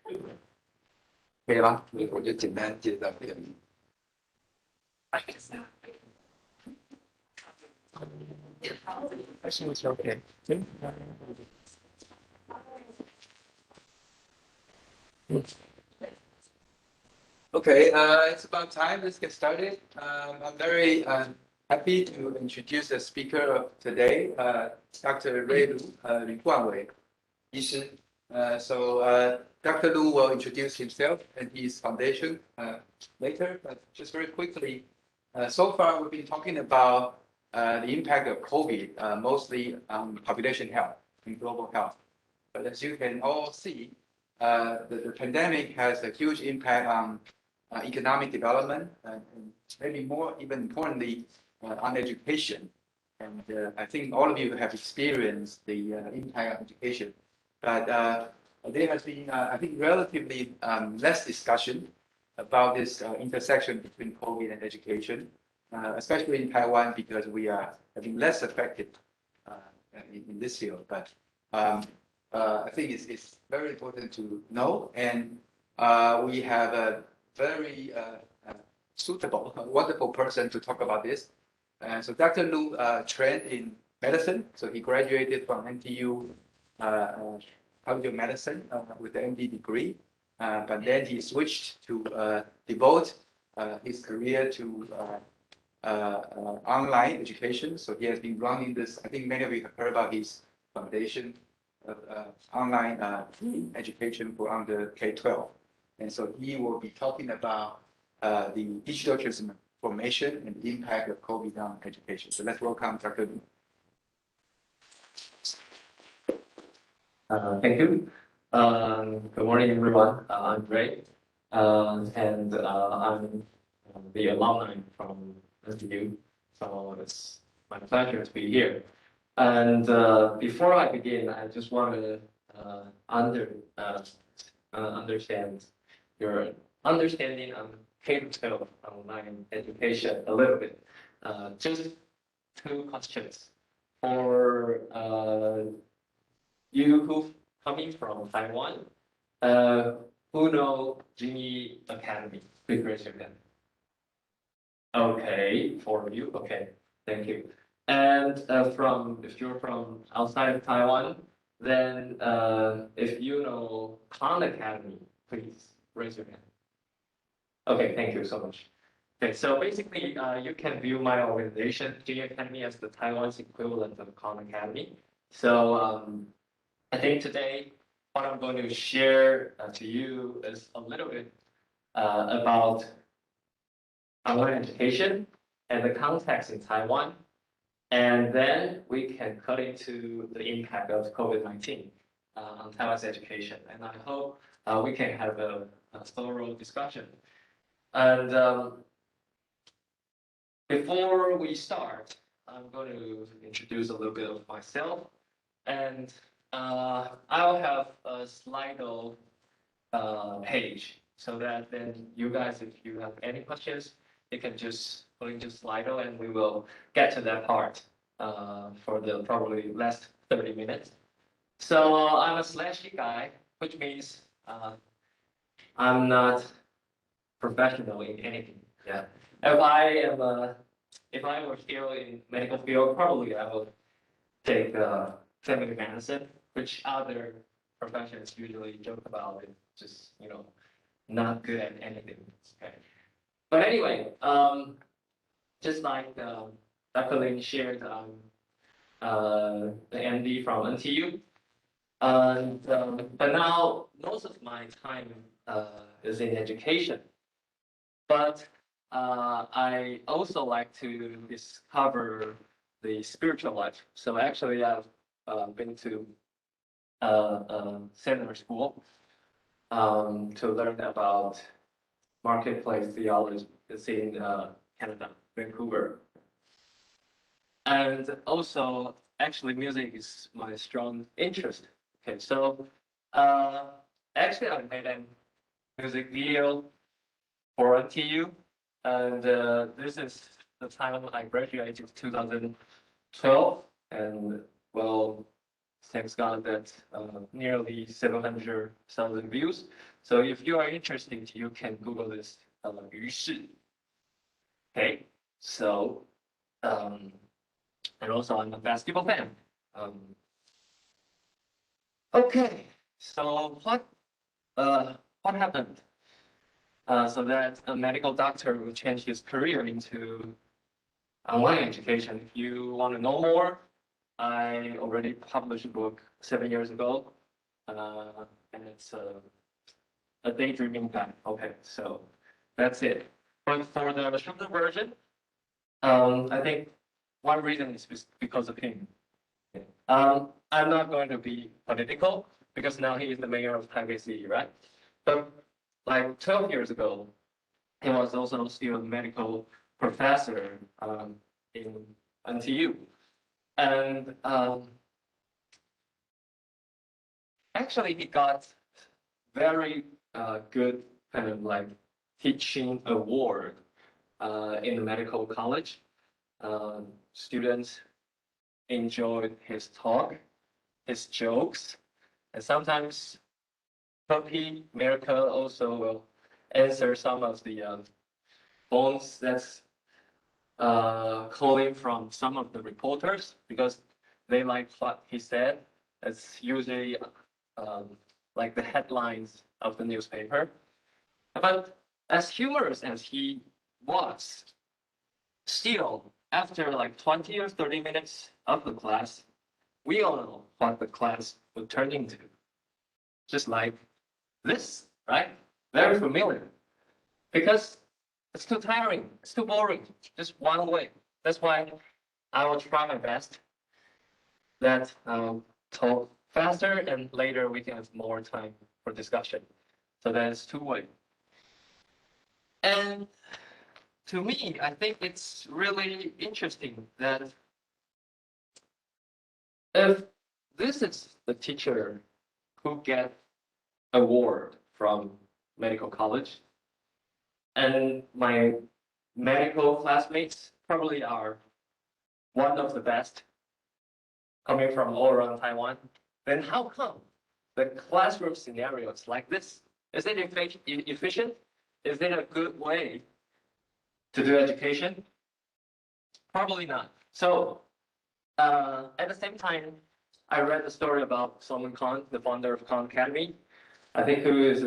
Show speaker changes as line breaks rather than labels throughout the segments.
可以吗？我就简单介绍一下。I think it's okay. Okay, it's about time. Let's get started. I'm very happy to introduce the speaker of today, Dr. Ray Lu, Li Guangwei, 医师. So Dr. Lu will introduce himself and his foundation later, but just very quickly, so far we've been talking about the impact of COVID, mostly on population health and global health. But as you can all see, the pandemic has a huge impact on economic development, and maybe more, even importantly, on education. And I think all of you have experienced the impact of education. But there has been, I think, relatively less discussion about this intersection between COVID and education, especially in Taiwan, because we are having less affected in this field. But I think it's very important to know, and we have a very suitable, wonderful person to talk about this. So Dr. Lu trained in medicine, so he graduated from NTU College of Medicine with the MD degree, but then he switched to devote his career to online education. So he has been running this, I think many of you have heard about his foundation of online education for under K-12. And so he will be talking about the digital transformation and the impact of COVID on education. So let's welcome Dr. Lu.
Thank you. Good morning, everyone. I'm Ray, and I'm the alumni from NTU, so it's my pleasure to be here. And before I begin, I just want to understand your understanding on K-12 online education a little bit. Just two questions. For you who coming from Taiwan, who know Junyi Academy? Please raise your hand. Okay, four of you. Okay, thank you. And if you're from outside of Taiwan, then if you know Khan Academy, please raise your hand. Okay, thank you so much. Okay, so basically, you can view my organization, Junyi Academy, as the Taiwan's equivalent of Khan Academy. So I think today, what I'm going to share to you is a little bit about online education and the context in Taiwan. And then we can cut into the impact of COVID-19 on Taiwan's education. And I hope we can have a thorough discussion. And before we start, I'm going to introduce a little bit of myself. And I'll have a Slido page so that then you guys, if you have any questions, you can just go into Slido and we will get to that part for the probably last 30 minutes. So I'm a slashy guy, which means I'm not professional in anything. Yeah. If I were still in medical field, probably I would take family medicine, which other professions usually joke about it, just not good at anything. Okay. But anyway, just like Dr. Lin shared, the MD from NTU, but now most of my time is in education. But I also like to discover the spiritual life. So actually, I've been to seminary school to learn about marketplace theology. It's in Canada, Vancouver. And also, actually, music is my strong interest. Okay, so actually, I made a music video for NTU, and this is the time I graduated, 2012, and well, thanks God that nearly 700,000 views. So if you are interested, you can Google this 于是. Okay, so and also I'm a basketball fan. Okay, so what happened? So that a medical doctor will change his career into online education. If you want to know more, I already published a book 7 years ago, and it's a daydreaming guide. Okay, so that's it. But for the shorter version, I think one reason is because of him. I'm not going to be political because now he is the mayor of Taipei City, right? But like 12 years ago, he was also still a medical professor in NTU. And actually, he got very good kind of like teaching award in the medical college. Students enjoyed his talk, his jokes, and sometimes Puppy America also will answer some of the phones that's calling from some of the reporters because they like what he said. It's usually like the headlines of the newspaper. But as humorous as he was, still, after like 20 or 30 minutes of the class, we all know what the class would turn into. Just like this, right? Very familiar. Because it's too tiring, it's too boring, just one way. That's why I will try my best that talk faster and later we can have more time for discussion. So that's two-way. And to me, I think it's really interesting that if this is the teacher who get award from medical college, and my medical classmates probably are one of the best coming from all around Taiwan, then how come the classroom scenario is like this? Is it efficient? Is it a good way to do education? Probably not. So at the same time, I read the story about Solomon Kahn, the founder of Khan Academy. I think who is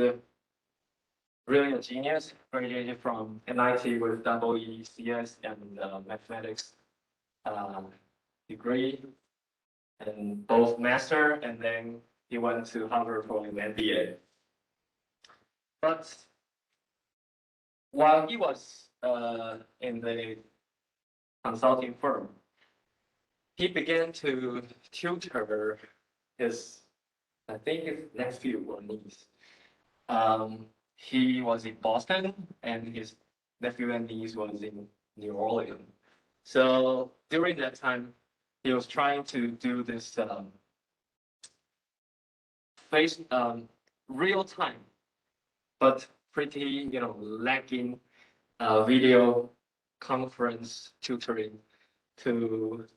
really a genius, graduated from MIT with double ECS and mathematics degree, and both master, and then he went to Harvard for an MBA. But while he was in the consulting firm, he began to tutor his, I think his nephew or niece. He was in Boston, and his nephew and niece was in New Orleans. So during that time, he was trying to do this real time, but pretty lacking video conference tutoring to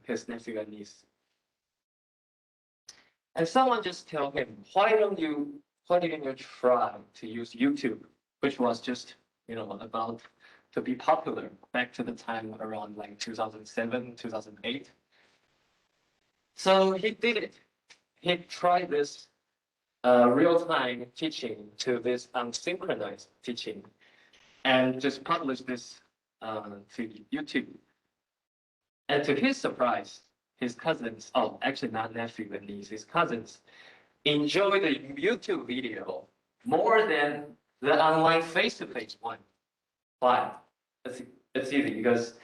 his nephew and niece. And someone just told him, why didn't you try to use YouTube, which was just about to be popular back to the time around like 2007, 2008. So he did it. He tried this real-time teaching to this unsynchronized teaching and just published this to YouTube. And to his surprise, his cousins, actually not nephew and niece, his cousins enjoy the YouTube video more than the online face-to-face one. Why? It's easy because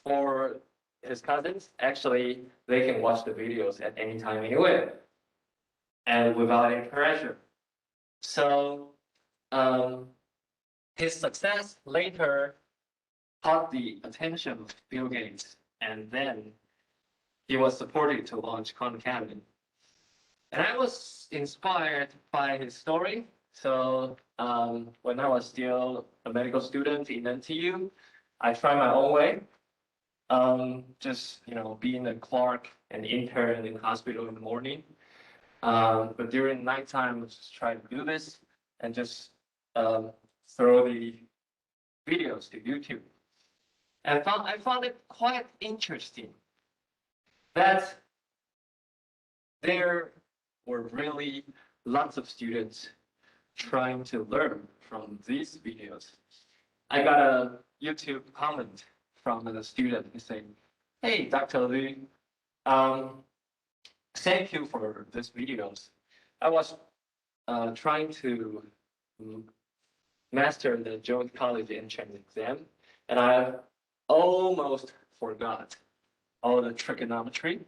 for his cousins, actually, they can watch the videos at any time anywhere and without any pressure. So his success later caught the attention of Bill Gates, and then he was supported to launch Khan Academy. And I was inspired by his story. So when I was still a medical student in NTU, I tried my own way. just being a clerk and intern in hospital in the morning. But during nighttime, just try to do this and just throw the videos to YouTube. And I found it quite interesting that there were really lots of students trying to learn from these videos. I got a YouTube comment from the student who said, "Hey, Dr. Liu, thank you for these videos. I was trying to master the joint college entrance exam, and I almost forgot all the trigonometry.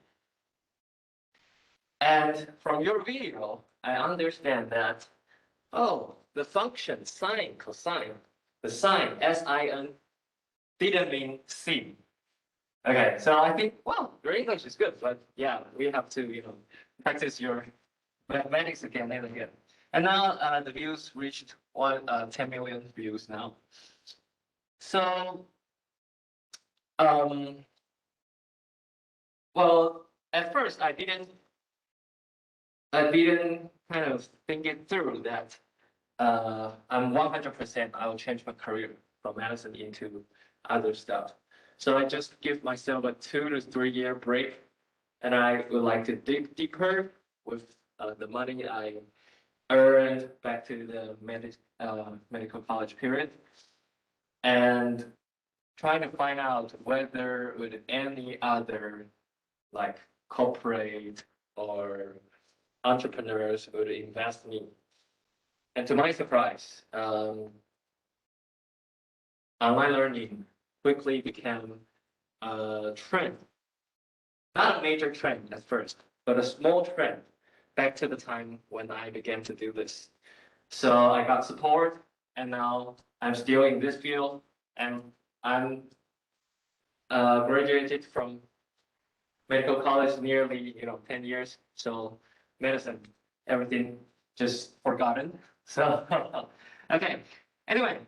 And from your video, I understand that, oh, the function sine, cosine, the sine, S-I-N, didn't mean sin." Okay, so I think, well, your English is good, but yeah, we have to, practice your mathematics again and again. And now the views reached 10 million views now. So, well, at first I didn't kind of think it through that I'm 100% I'll change my career from medicine into other stuff. So I just give myself a 2 to 3 year break, and I would like to dig deeper with the money I earned back to the medical college period, and trying to find out whether with any other like corporate or entrepreneurs would invest me. And to my surprise, online learning quickly became a trend. Not a major trend at first, but a small trend back to the time when I began to do this. So I got support, and now I'm still in this field, and I'm graduated from medical college nearly 10 years. So medicine, everything just forgotten. So okay. Anyway,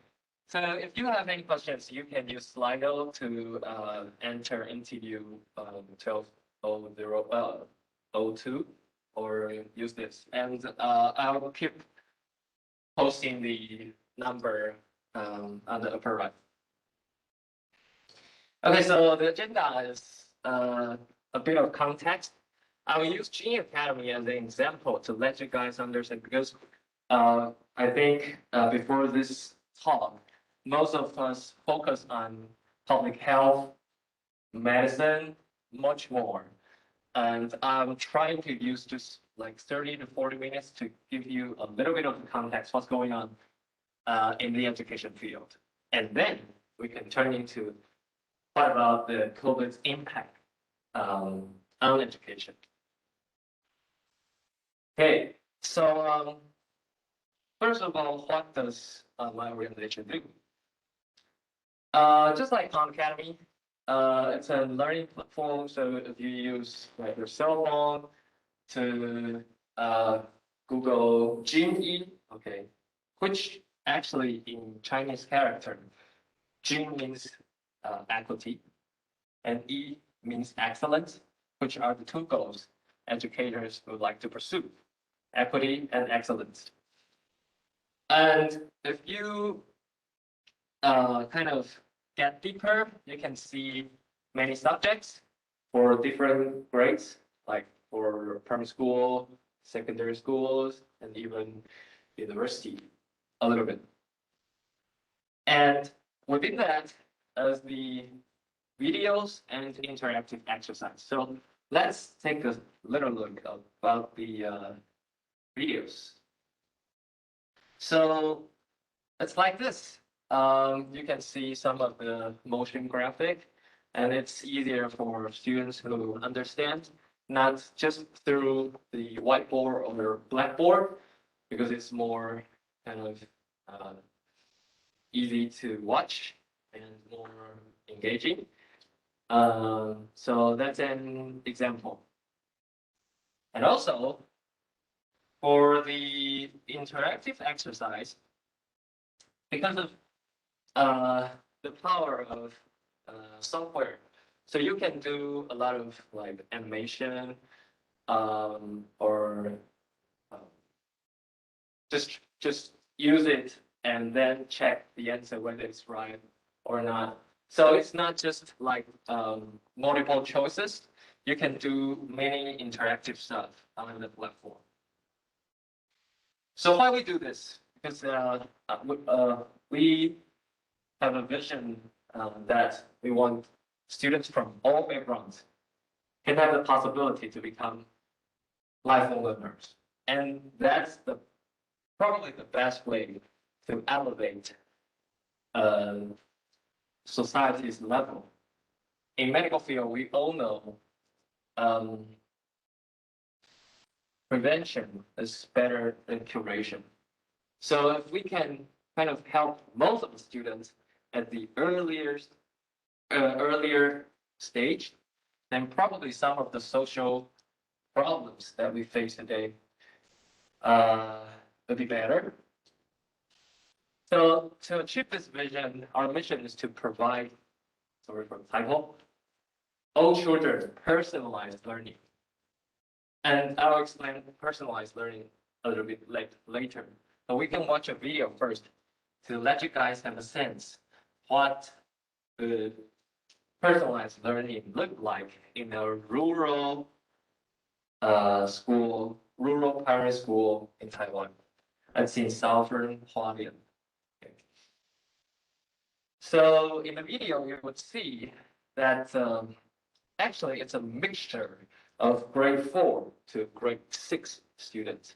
so if you have any questions, you can use Slido to enter interview 1202 or use this, and I will keep posting the number on the upper right. Okay, so the agenda is a bit of context. I will use Junyi Academy as an example to let you guys understand, because I think before this talk, most of us focus on public health, medicine, much more. And I'm trying to use just like 30 to 40 minutes to give you a little bit of context, what's going on in the education field. And then we can turn into what about the COVID's impact on education. Okay, so first of all, what does my organization do? Just like Khan Academy, it's a learning platform. So if you use like your cell phone to Google Junyi, okay, which actually in Chinese character, Jun means equity, and E means excellence, which are the two goals educators would like to pursue: equity and excellence. And if you kind of get deeper, you can see many subjects for different grades, like for primary school, secondary schools, and even university a little bit. And within that, as the videos and interactive exercise. So let's take a little look about the videos. So it's like this. You can see some of the motion graphic, and it's easier for students who understand, not just through the whiteboard or blackboard, because it's more kind of easy to watch and more engaging. So that's an example. And also, for the interactive exercise, because of the power of software, So you can do a lot of like animation, or just use it and then check the answer whether it's right or not. So it's not just like multiple choices. You can do many interactive stuff on the platform. So why we do this? Because we have a vision that we want students from all backgrounds can have the possibility to become lifelong learners. And that's probably the best way to elevate society's level. In medical field, we all know prevention is better than curation. So if we can kind of help most of the students at the earlier stage, then probably some of the social problems that we face today will be better. So to achieve this vision, our mission is to provide, sorry for the title, all children personalized learning. And I'll explain personalized learning a little bit later. But we can watch a video first to let you guys have a sense what the personalized learning look like in a rural school, rural primary school in Taiwan. That's in southern Hualien. Okay. So in the video, you would see that actually it's a mixture of grade 4 to grade 6 students.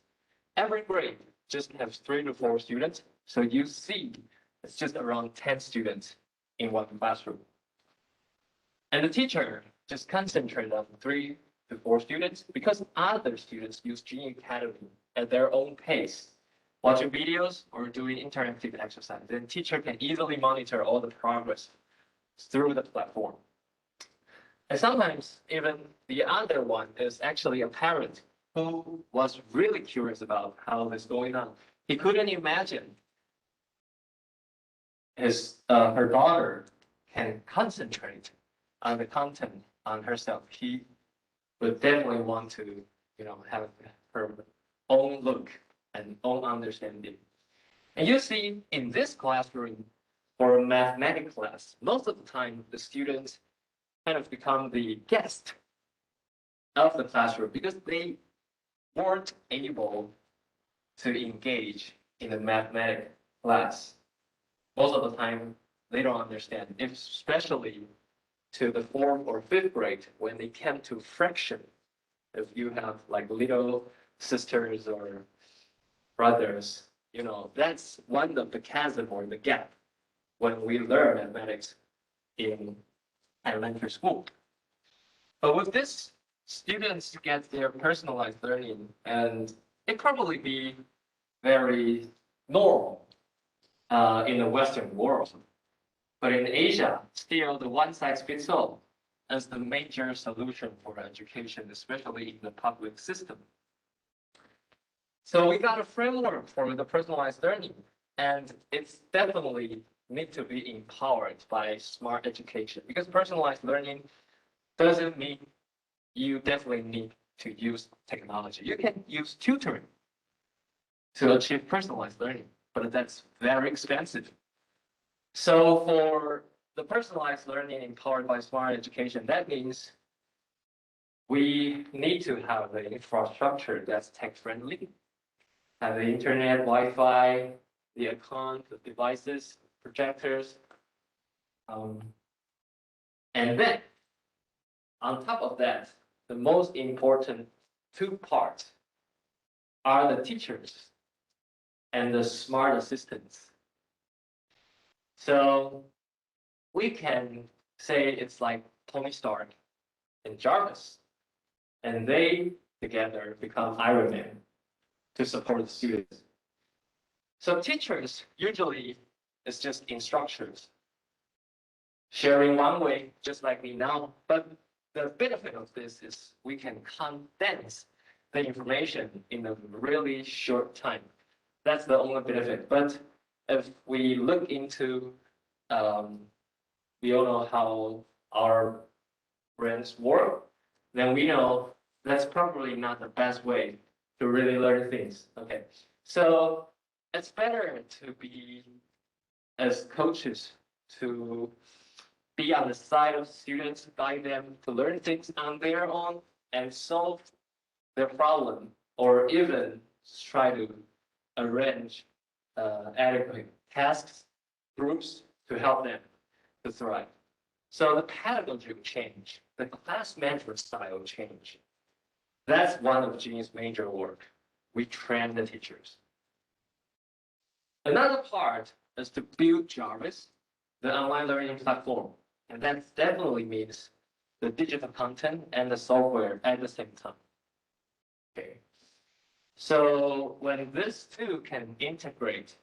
Every grade just has 3 to 4 students. So you see it's just around 10 students in one classroom. And the teacher just concentrated on 3 to 4 students because other students use Junyi Academy at their own pace, watching videos or doing interactive exercise. Then teacher can easily monitor all the progress through the platform. And sometimes even the other one is actually a parent who was really curious about how this is going on. He couldn't imagine her daughter can concentrate on the content on herself. He would definitely want to, have her own look and own understanding. And you see in this classroom or a mathematics class, most of the time the students kind of become the guest of the classroom because they weren't able to engage in the mathematics class. Most of the time, they don't understand, especially to the 4th or 5th grade when they came to fraction. If you have like little sisters or brothers, that's one of the chasm or the gap when we learn mathematics in elementary school. But with this, students get their personalized learning, and it probably be very normal in the Western world. But in Asia, still the one-size-fits-all is the major solution for education, especially in the public system. So we got a framework for the personalized learning, and it's definitely need to be empowered by smart education, because personalized learning doesn't mean you definitely need to use technology. You can use tutoring to achieve personalized learning, but that's very expensive. So for the personalized learning empowered by smart education, that means we need to have the infrastructure that's tech-friendly, have the internet, Wi-Fi, the account, the devices, projectors. And then, on top of that, the most important 2 parts are the teachers and the smart assistants. So we can say it's like Tony Stark and Jarvis, and they together become Iron Man to support the students. So teachers usually is just instructions, sharing one way, just like me now. But the benefit of this is we can condense the information in a really short time. That's the only benefit. But if we look into, we all know how our brands work, then we know that's probably not the best way to really learn things. Okay, so it's better to be, as coaches, to be on the side of students, guide them to learn things on their own and solve their problem, or even try to arrange adequate tasks, groups to help them to thrive. So the pedagogy will change, the class management style will change. That's one of Juny's major work. We train the teachers. Another part is to build Jarvis, the online learning platform. And that definitely means the digital content and the software at the same time. Okay. So when these two can integrate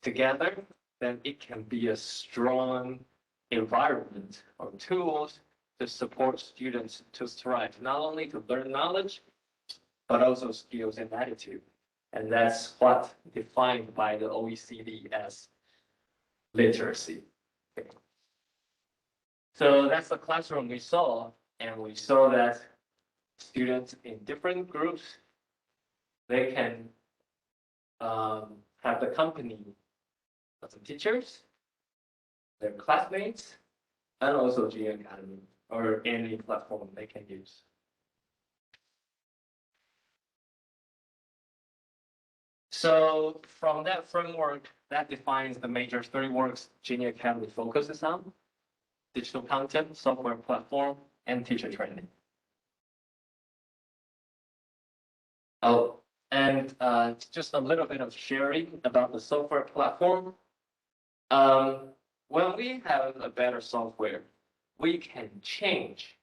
together, then it can be a strong environment or tools to support students to thrive, not only to learn knowledge, but also skills and attitude. And that's what defined by the OECD as literacy. Okay. So that's the classroom we saw, and we saw that students in different groups, they can have the company of the teachers, their classmates, and also Junyi Academy, or any platform they can use. So from that framework, that defines the major 3 works Junyi Academy focuses on: digital content, software platform, and teacher training. Oh, and just a little bit of sharing about the software platform. When we have a better software, we can change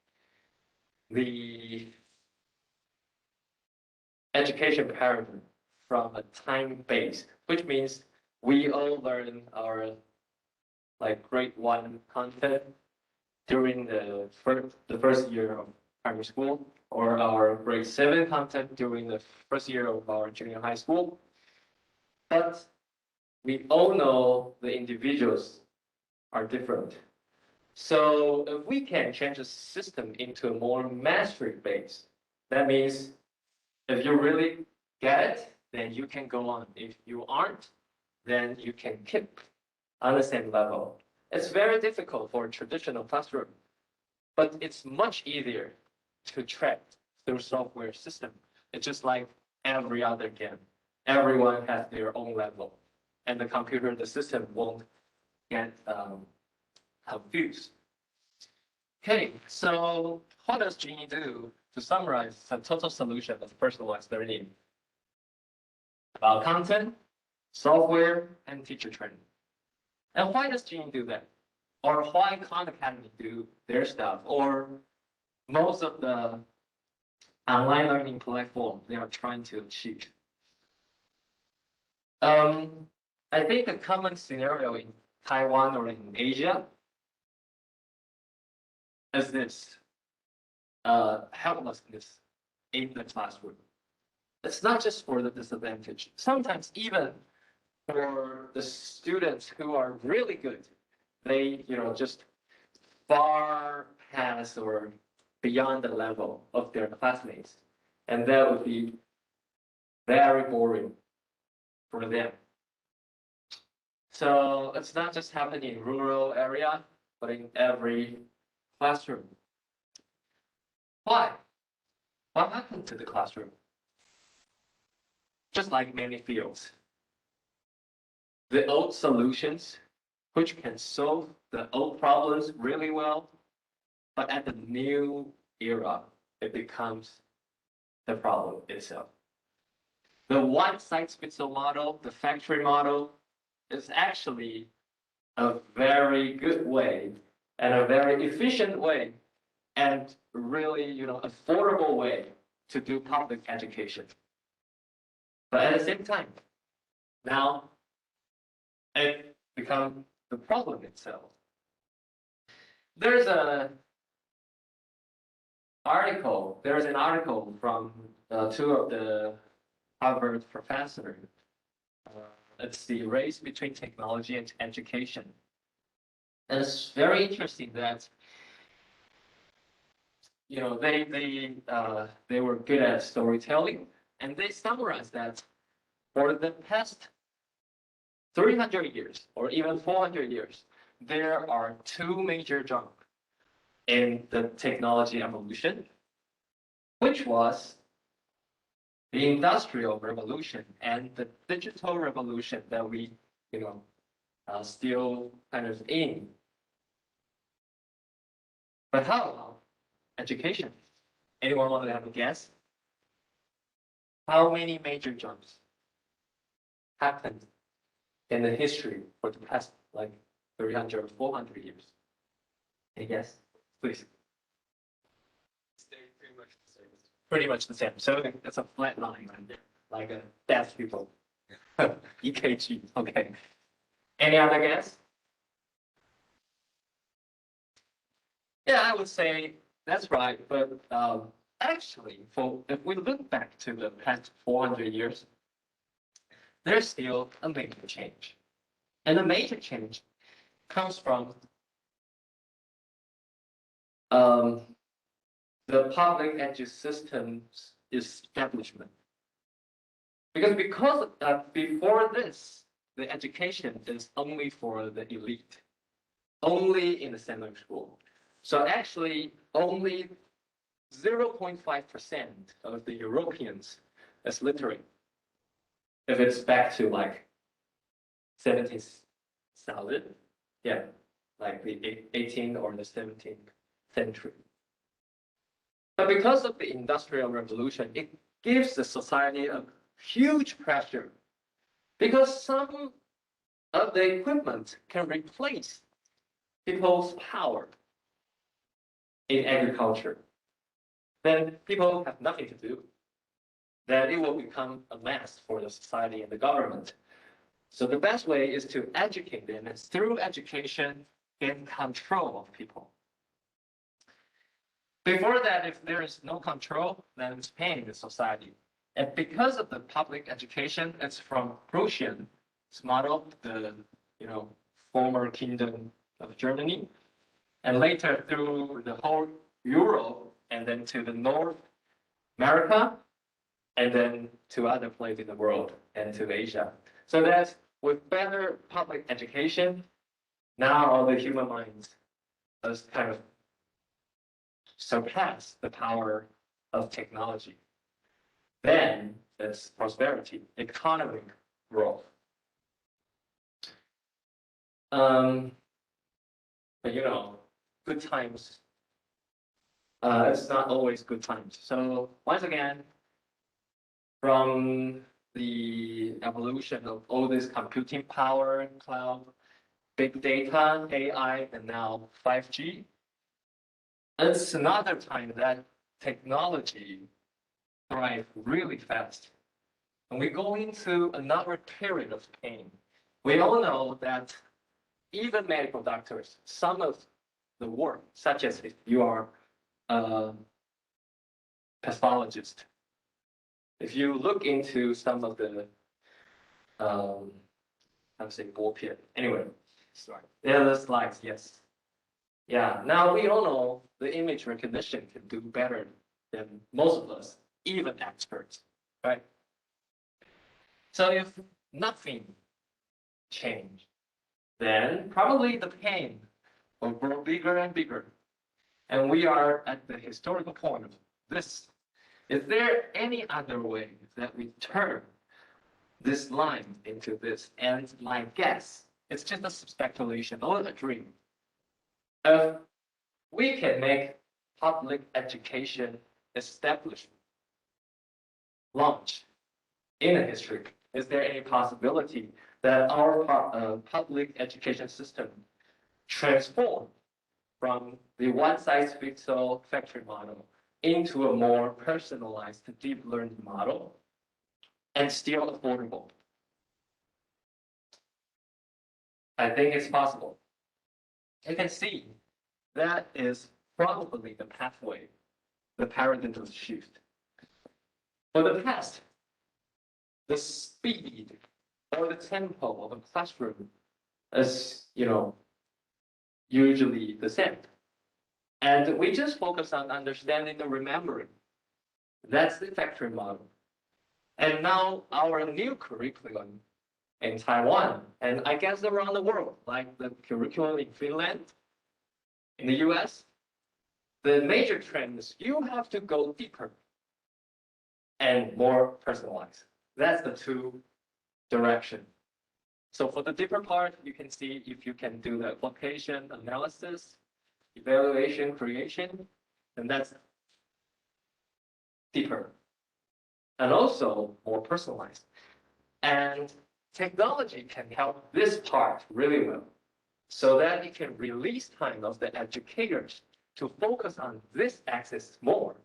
the education paradigm from a time-based, which means we all learn our grade 1 content during the first year of primary school, or our grade 7 content during the first year of our junior high school. But we all know the individuals are different. So if we can change the system into a more mastery-based, that means if you really get it, then you can go on. If you aren't, then you can keep on the same level. It's very difficult for a traditional classroom, but it's much easier to track through software system. It's just like every other game. Everyone has their own level, and the system won't get confused. Okay, so what does Junyi do to summarize the total solution of personalized learning? About content, software, and teacher training. And why does Junyi do that? Or why Khan Academy do their stuff? Or most of the online learning platform they are trying to achieve? I think a common scenario in Taiwan or in Asia is this helplessness in the classroom. It's not just for the disadvantaged. Sometimes even for the students who are really good, they just far past or beyond the level of their classmates, and that would be very boring for them. So it's not just happening in rural area, but in every classroom. Why? What happened to the classroom? Just like many fields, the old solutions, which can solve the old problems really well, but at the new era, it becomes the problem itself. The one-size-fits-all model, the factory model, is actually a very good way and a very efficient way and really, affordable way to do public education. But at the same time, now it becomes the problem itself. There's an article from 2 of the Harvard professors. It's the race between technology and education. And it's very interesting that they were good at storytelling, and they summarized that for the past 300 years or even 400 years, there are two major jumps in the technology evolution, which was the Industrial Revolution and the digital revolution that we, still kind of in. But how about education? Anyone want to have a guess? How many major jumps happened in the history for the past 300 or 400 years? Any guess? Please. Pretty much the same. So it's a flat line right there, like a deaf people. EKG. Okay. Any other guess? Yeah, I would say that's right. But actually, if we look back to the past 400 years, there's still a major change. And the major change comes from the public education system's establishment. Because before this, the education is only for the elite, only in the center school. So actually, only 0.5% of the Europeans is literate. If it's back to 17,000, yeah, like the 18th or the 17th century. But because of the Industrial Revolution, it gives the society a huge pressure because some of the equipment can replace people's power in agriculture. Then people have nothing to do. Then it will become a mess for the society and the government. So the best way is to educate them, and through education, gain control of people. Before that, if there is no control, then it's pain in the society. And because of the public education, it's from Prussian model, the former kingdom of Germany, and later through the whole Europe, and then to the North America, and then to other places in the world, and to Asia. So that with better public education, now all the human minds has kind of surpass the power of technology. Then it's prosperity, economic growth. But good times, it's not always good times. So once again, from the evolution of all this computing power, cloud, big data, AI, and now 5G, it's another time that technology thrives really fast. And we go into another period of pain. We all know that even medical doctors, some of the work, such as if you are a pathologist, if you look into some of the, how to say, bullpen. Anyway, sorry. Yeah, the slides, yes. Yeah, now we all know the image recognition can do better than most of us, even experts, right? So if nothing changed, then probably the pain will grow bigger and bigger. And we are at the historical point of this. Is there any other way that we turn this line into this? And my guess, it's just a speculation or a dream. We can make public education established, launch in a history. Is there any possibility that our public education system transform from the one-size-fits-all factory model into a more personalized deep learning model and still affordable? I think it's possible. You can see that is probably the pathway, the paradigm shift. For the past, the speed or the tempo of a classroom is, usually the same. And we just focus on understanding and remembering. That's the factory model. And now our new curriculum in Taiwan, and I guess around the world, like the curriculum in Finland, in the US, the major trend is you have to go deeper and more personalized. That's the two direction. So for the deeper part, you can see if you can do the application, analysis, evaluation, creation, and that's deeper. And also more personalized. And technology can help this part really well, so that it can release time of the educators to focus on this axis more.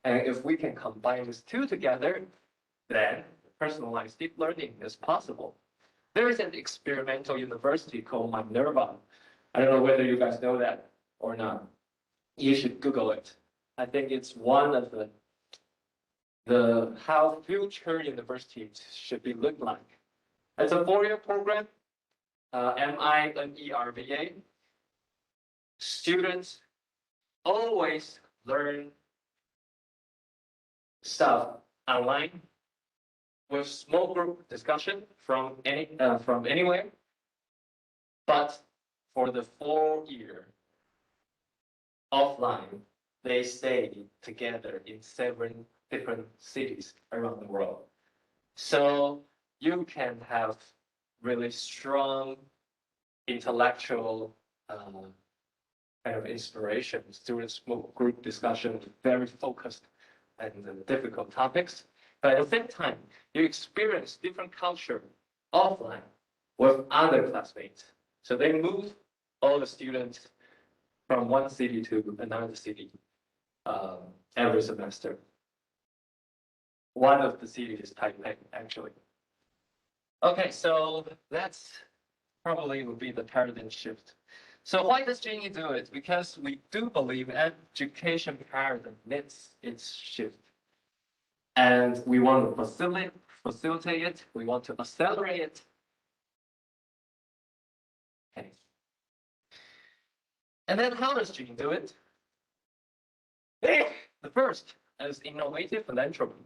And if we can combine these two together, then personalized deep learning is possible. There is an experimental university called Minerva. I don't know whether you guys know that or not. You should Google it. I think it's one of the how future universities should be look like. It's a 4-year program, MINERVA. Students always learn stuff online with small group discussion from anywhere. But for the 4-year offline, they stay together in 7 different cities around the world. So you can have really strong intellectual kind of inspiration through a small group discussion, very focused and difficult topics. But at the same time, you experience different culture offline with other classmates. So they move all the students from one city to another city every semester. One of the cities is Taipei, actually. Okay, so that's probably would be the paradigm shift. So why does Junyi do it? Because we do believe education paradigm needs its shift. And we want to facilitate it, we want to accelerate it. Okay. And then how does Junyi do it? The first is innovative philanthropy.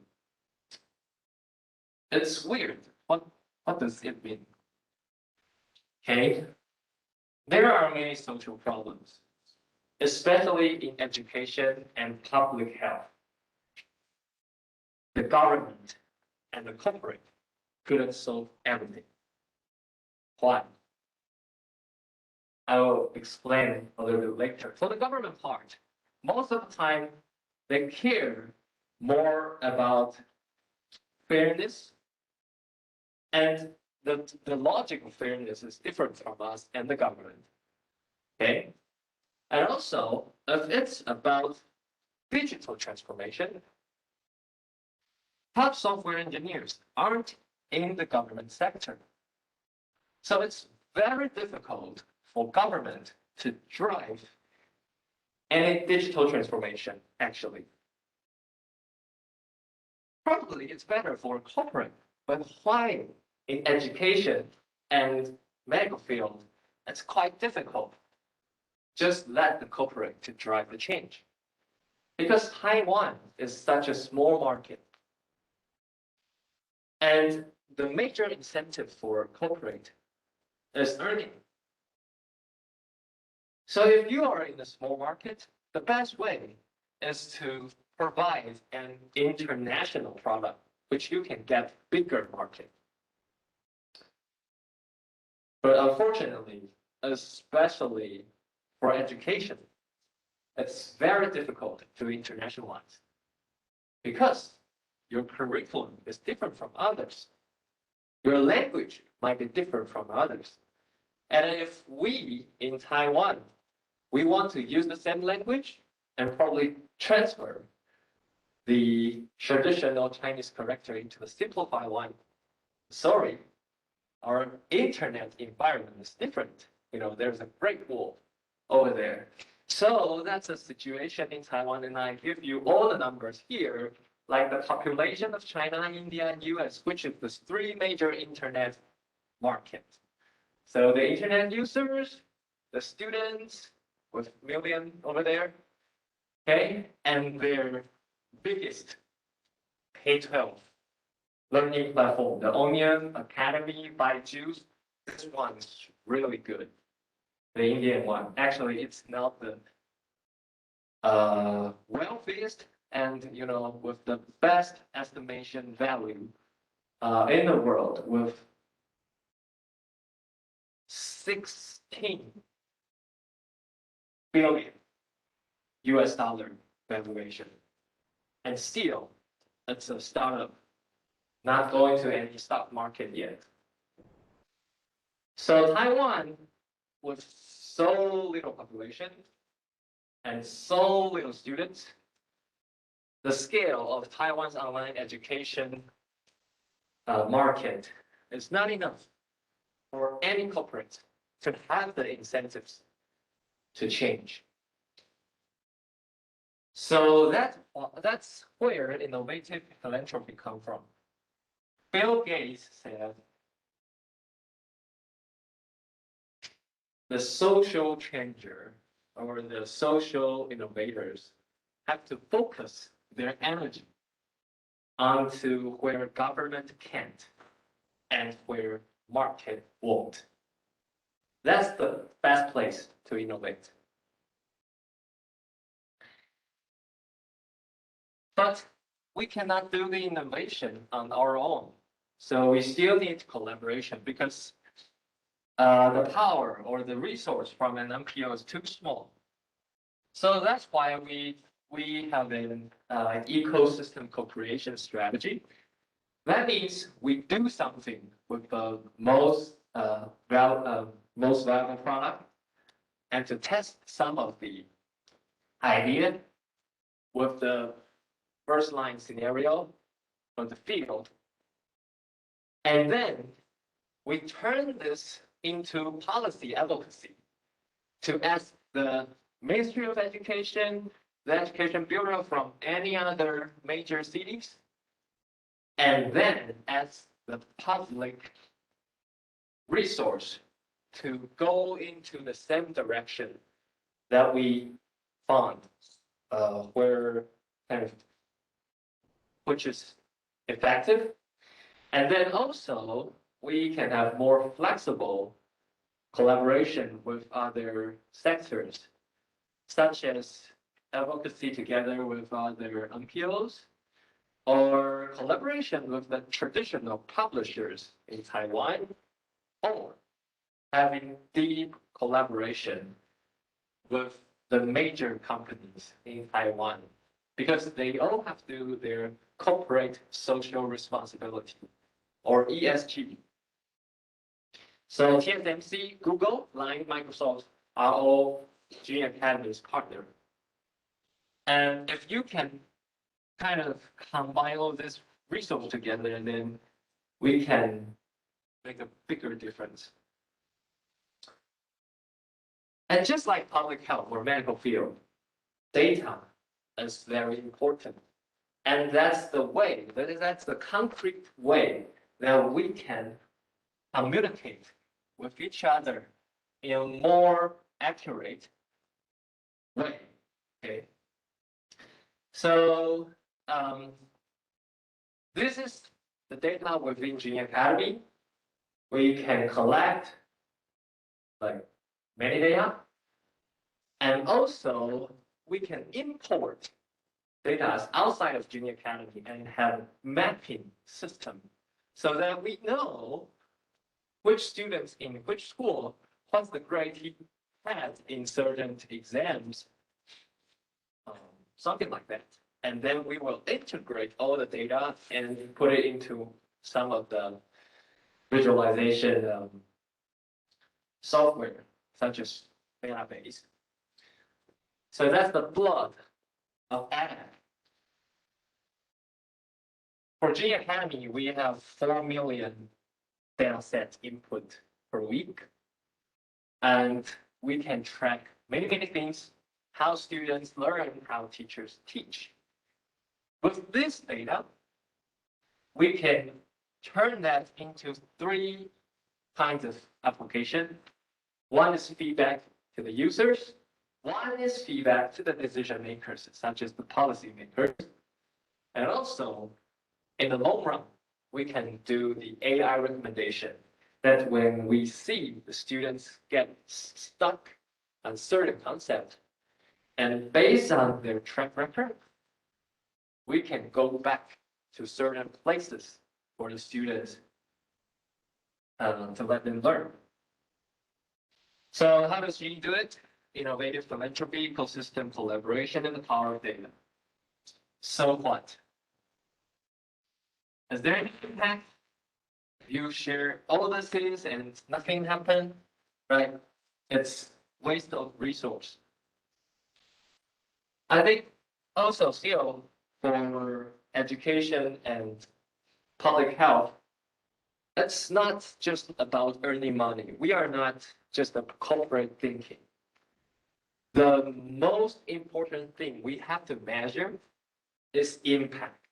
It's weird. What does it mean? Okay. There are many social problems, especially in education and public health. The government and the corporate couldn't solve everything. Why? I will explain a little bit later. For the government part, most of the time, they care more about fairness, and the logic of fairness is different from us and the government. Okay? And also, if it's about digital transformation, top software engineers aren't in the government sector. So it's very difficult for government to drive any digital transformation, actually. Probably it's better for corporate, but why in education and medical field, it's quite difficult. Just let the corporate to drive the change. Because Taiwan is such a small market. And the major incentive for corporate is earning. So if you are in a small market, the best way is to provide an international product, which you can get bigger market. But unfortunately, especially for education, it's very difficult to internationalize because your curriculum is different from others. Your language might be different from others. And if we in Taiwan, we want to use the same language and probably transfer the traditional Chinese character into the simplified one, sorry, our internet environment is different. You know, there's a Great Wall over there. So that's a situation in Taiwan, and I give you all the numbers here, like the population of China, India, and US, which is the 3 major internet markets. So the internet users, the students with million over there, Okay, and their biggest K-12 learning platform, the Onion Academy by Juice, this one's really good. The Indian one. Actually, it's not the wealthiest and with the best estimation value in the world with 16 billion US dollar valuation. And still, it's a startup, not going to any stock market yet. So Taiwan, with so little population and so little students, the scale of Taiwan's online education market is not enough for any corporate to have the incentives to change. So that's where innovative philanthropy comes from. Bill Gates said, the social changer or the social innovators have to focus their energy onto where government can't and where market won't. That's the best place to innovate. But we cannot do the innovation on our own. So we still need collaboration because the power or the resource from an NPO is too small. So that's why we have an ecosystem co-creation strategy. That means we do something with the most valuable product and to test some of the idea with the first line scenario for the field. And then we turn this into policy advocacy to ask the Ministry of Education, the Education Bureau from any other major cities, and then ask the public resource to go into the same direction that we found, which is effective. And then also we can have more flexible collaboration with other sectors, such as advocacy together with other NPOs, or collaboration with the traditional publishers in Taiwan, or having deep collaboration with the major companies in Taiwan, because they all have to do their corporate social responsibility, or ESG. So TSMC, Google, Line, Microsoft are all Junyi Academy's partner. And if you can kind of combine all this resource together, then we can make a bigger difference. And just like public health or medical field, data is very important. And that's the way, that's the concrete way that we can communicate with each other in a more accurate way. Okay. So this is the data within Junyi Academy. We can collect like many data, and also we can import data outside of Junyi Academy and have mapping system so that we know which students in which school, what's the grade he had in certain exams, something like that. And then we will integrate all the data and put it into some of the visualization software, such as database. So that's the blood of Adam. For Junyi Academy, we have 4 million data set input per week. And we can track many, many things, how students learn, how teachers teach. With this data, we can turn that into 3 kinds of application. One is feedback to the users. One is feedback to the decision makers, such as the policy makers. And also, in the long run, we can do the AI recommendation that when we see the students get stuck on certain concept, and based on their track record, we can go back to certain places for the students to let them learn. So how does Junyi do it? Innovative philanthropy, ecosystem collaboration, and the power of data. So what? Is there any impact? You share all these things and nothing happened, right? It's waste of resource. I think also still for education and public health, it's not just about earning money. We are not just a corporate thinking. The most important thing we have to measure is impact.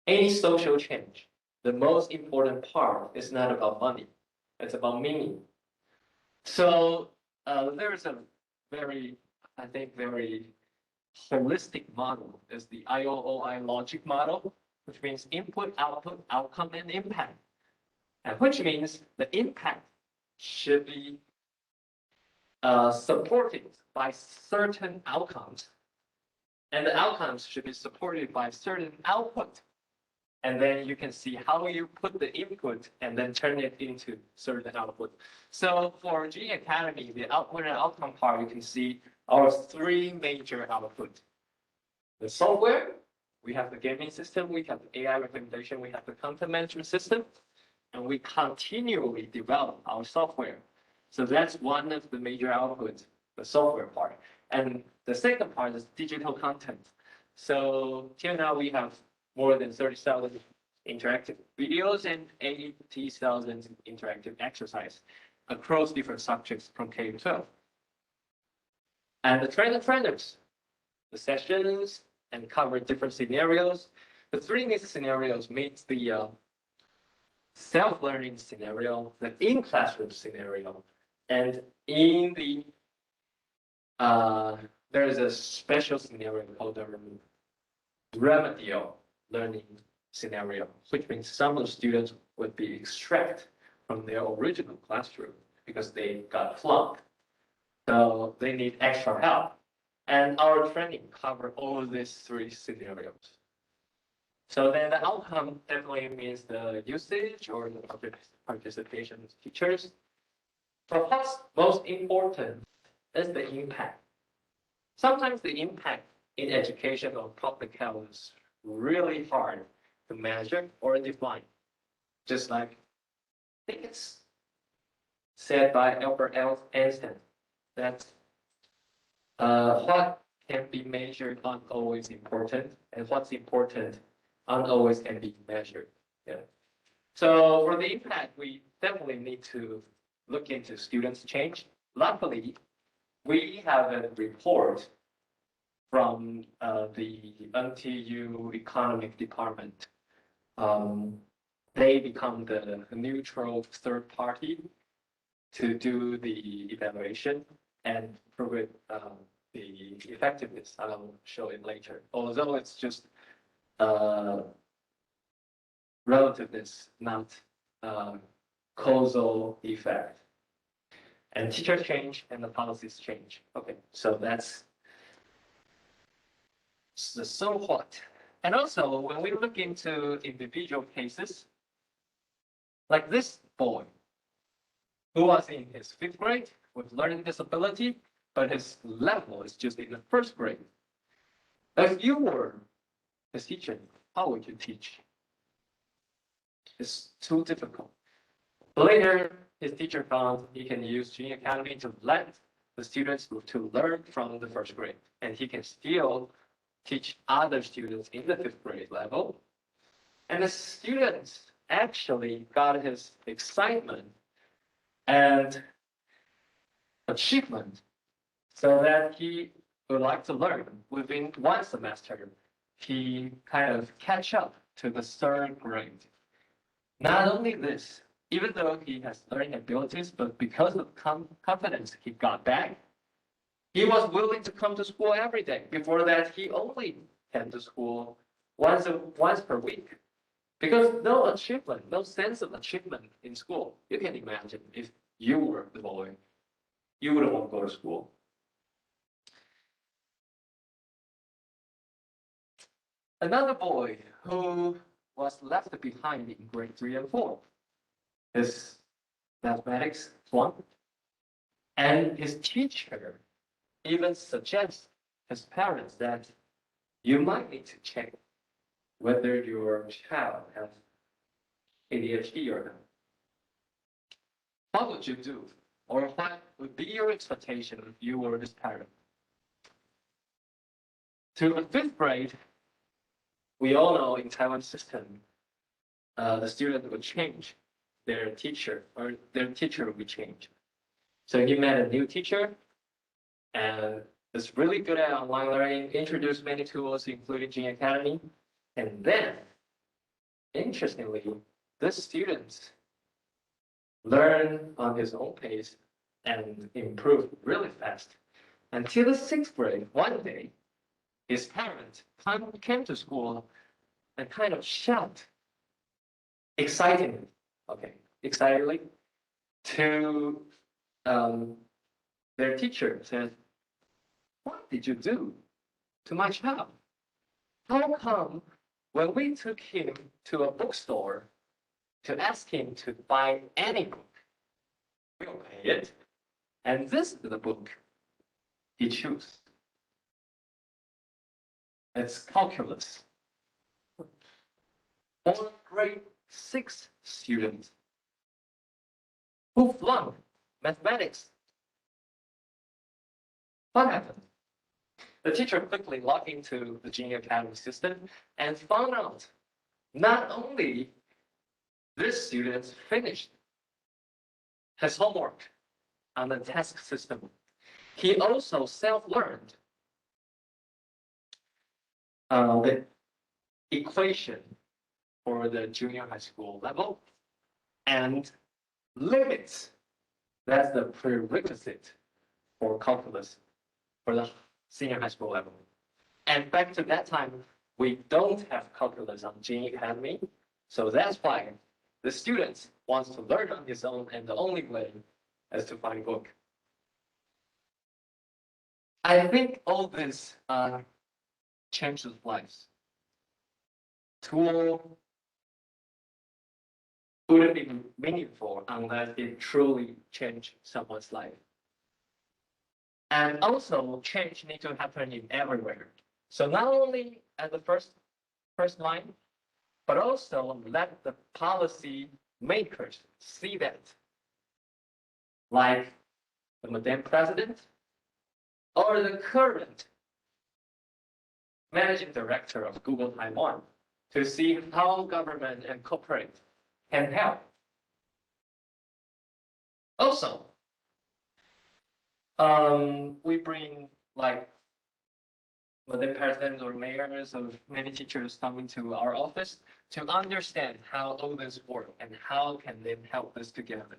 Any social change, the most important part is not about money. It's about meaning. So there's a very holistic model is the IOOI logic model, which means input, output, outcome, and impact. And which means the impact should be supported by certain outcomes. And the outcomes should be supported by certain output. And then you can see how you put the input and then turn it into certain output. So for Junyi Academy, the output and outcome part, you can see our three major outputs. The software, we have the gaming system, we have the AI recommendation, we have the content management system, and we continually develop our software. So that's one of the major outputs, the software part. And the second part is digital content. So till now we have more than 30,000 interactive videos and 80,000 interactive exercises across different subjects from K to 12. And the trainers, the sessions and cover different scenarios. The three mixed scenarios means the self-learning scenario, the in-classroom scenario, and in the there is a special scenario called the remedial learning scenario, which means some of the students would be extracted from their original classroom because they got flunked. So they need extra help. And our training covers all these three scenarios. So then the outcome definitely means the usage or the participation of teachers. But what's most important is the impact. Sometimes the impact in education or public health is really hard to measure or define. Just like, I think it's said by Albert Einstein that what can be measured aren't always important, and what's important aren't always can be measured. Yeah. So for the impact, we definitely need to look into students' change. Luckily, we have a report from the NTU economic department. They become the neutral third party to do the evaluation and prove it, the effectiveness. I'll show it later. Although it's just relativeness, not causal effect. And teachers change and the policies change. Okay, so that's the so what. And also, when we look into individual cases, like this boy, who was in his 5th grade with learning disability, but his level is just in the 1st grade. If you were his teacher, how would you teach? It's too difficult. Later, his teacher found he can use Junyi Academy to let the students to learn from the 1st grade, and he can still teach other students in the 5th grade level. And the students actually got his excitement and achievement so that he would like to learn. Within 1 semester, he kind of catch up to the 3rd grade. Not only this, even though he has learning abilities, but because of confidence he got back, He was willing to come to school every day. Before that, he only came to school once per week. Because no achievement, no sense of achievement in school. You can imagine if you were the boy, you wouldn't want to go to school. Another boy who was left behind in grade 3 and 4. His mathematics flunked, and his teacher even suggests his parents that you might need to check whether your child has ADHD or not. What would you do? Or what would be your expectation if you were this parent? To the 5th grade, we all know in Taiwan system, the student would change their teacher, or their teacher would be changed. So he met a new teacher, and is really good at online learning, introduced many tools, including Junyi Academy. And then, interestingly, this student learned on his own pace and improved really fast. Until the 6th grade, one day, his parents came to school and kind of shout excitedly to their teacher, said, "What did you do to my child? How come when we took him to a bookstore to ask him to buy any book, we'll pay it, and this is the book he chose? It's calculus." Or grade 6 student who flunked mathematics. What happened? The teacher quickly logged into the Junyi Academy system and found out not only this student finished his homework on the task system, he also self-learned the equation for the junior high school level and limits. That's the prerequisite for calculus for the senior high school level. And back to that time, we don't have calculus on Junyi Academy. So that's why the student wants to learn on his own, and the only way is to find a book. I think all this changes lives. Tool wouldn't be meaningful unless it truly changed someone's life. And also, change needs to happen in everywhere. So not only at the first line, but also let the policy makers see that. Like the Madam President or the current managing director of Google Taiwan, to see how government and corporate can help. Also, we bring like Madam President or mayors of many teachers coming to our office to understand how all this works and how can they help this together.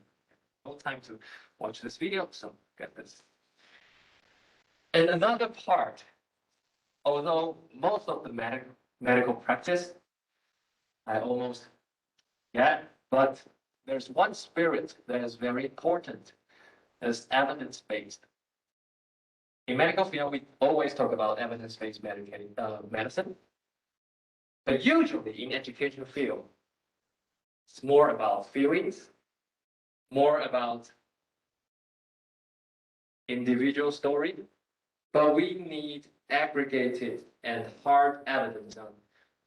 No time to watch this video, so get this. And another part, although most of the medical practice I almost get, but there's one spirit that is very important, is evidence-based. In medical field, we always talk about evidence-based medicine, but usually in education field, it's more about feelings, more about individual story, but we need aggregated and hard evidence on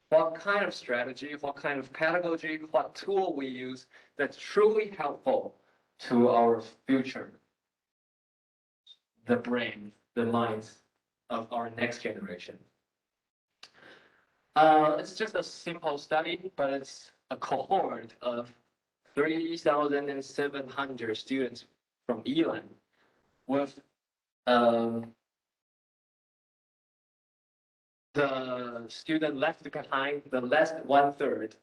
what kind of strategy, what kind of pedagogy, what tool we use that's truly helpful to our future, the brain, the minds of our next generation. It's just a simple study, but it's a cohort of 3,700 students from Elan with the student left behind, the last 1/3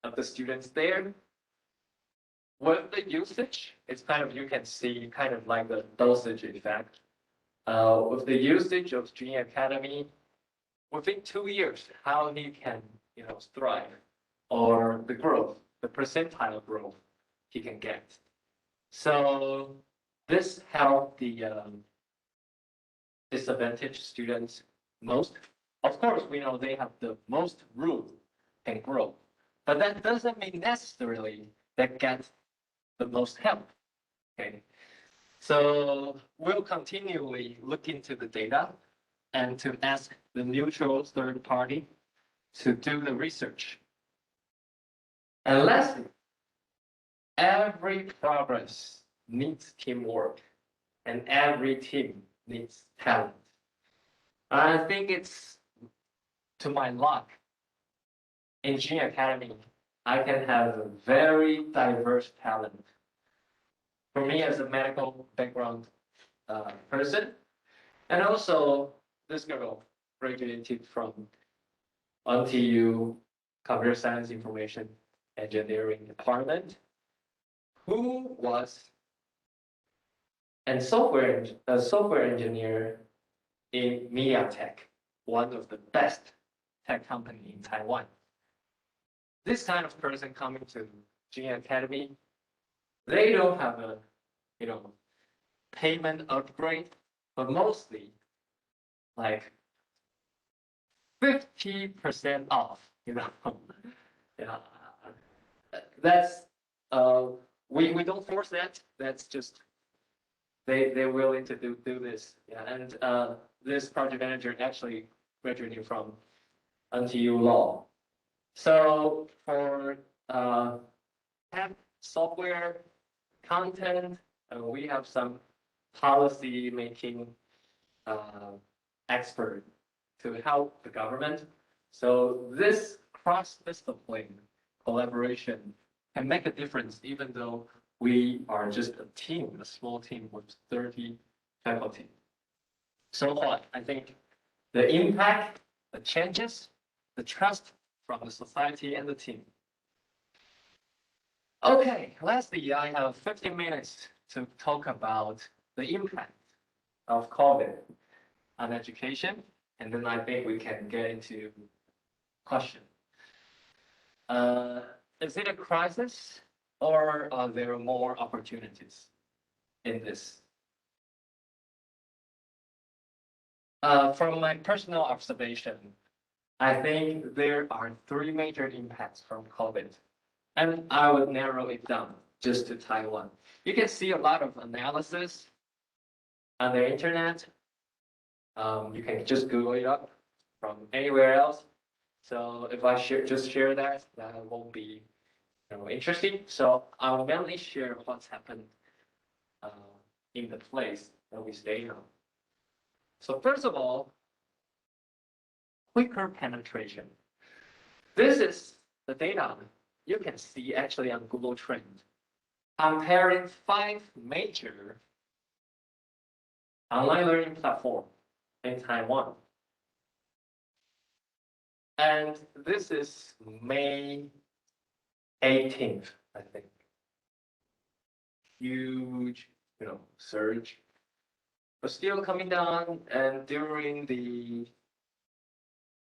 of the students there. With the usage, it's kind of, you can see kind of like the dosage effect. with the usage of Junyi Academy, within 2 years, how he can, thrive, or the growth, the percentile growth he can get. So this helped the disadvantaged students most. Of course, we know they have the most room can grow, but that doesn't mean necessarily they get the most help. Okay, so we'll continually look into the data and to ask the neutral third party to do the research. And lastly, every progress needs teamwork, and every team needs talent. I think it's to my luck. In Junyi Academy, I can have a very diverse talent. For me, as a medical background person, and also this girl graduated from Untitled Computer Science Information Engineering Department, who was a software engineer in MediaTek, one of the best tech company in Taiwan. This kind of person coming to Junyi Academy, they don't have a, payment upgrade, but mostly like 50% off, Yeah. That's, we don't force that. That's just, they're willing to do this. Yeah. And this project manager actually graduated from NTU Law. So for software content, we have some policy making expert to help the government. So this cross-discipline collaboration can make a difference, even though we are just a team, a small team with 30 faculty. So what? I think the impact, the changes, the trust from the society and the team. Okay, lastly, I have 15 minutes to talk about the impact of COVID on education, and then I think we can get into question. Is it a crisis, or are there more opportunities in this? From my personal observation, I think there are 3 major impacts from COVID, and I would narrow it down just to Taiwan. You can see a lot of analysis on the internet. You can just Google it up from anywhere else. So if I just share that won't be interesting. So I'll mainly share what's happened in the place that we stay on. So first of all, quicker penetration. This is the data you can see actually on Google Trends, comparing 5 major online learning platforms in Taiwan. And this is May 18th, I think. Huge, surge, but still coming down. And during the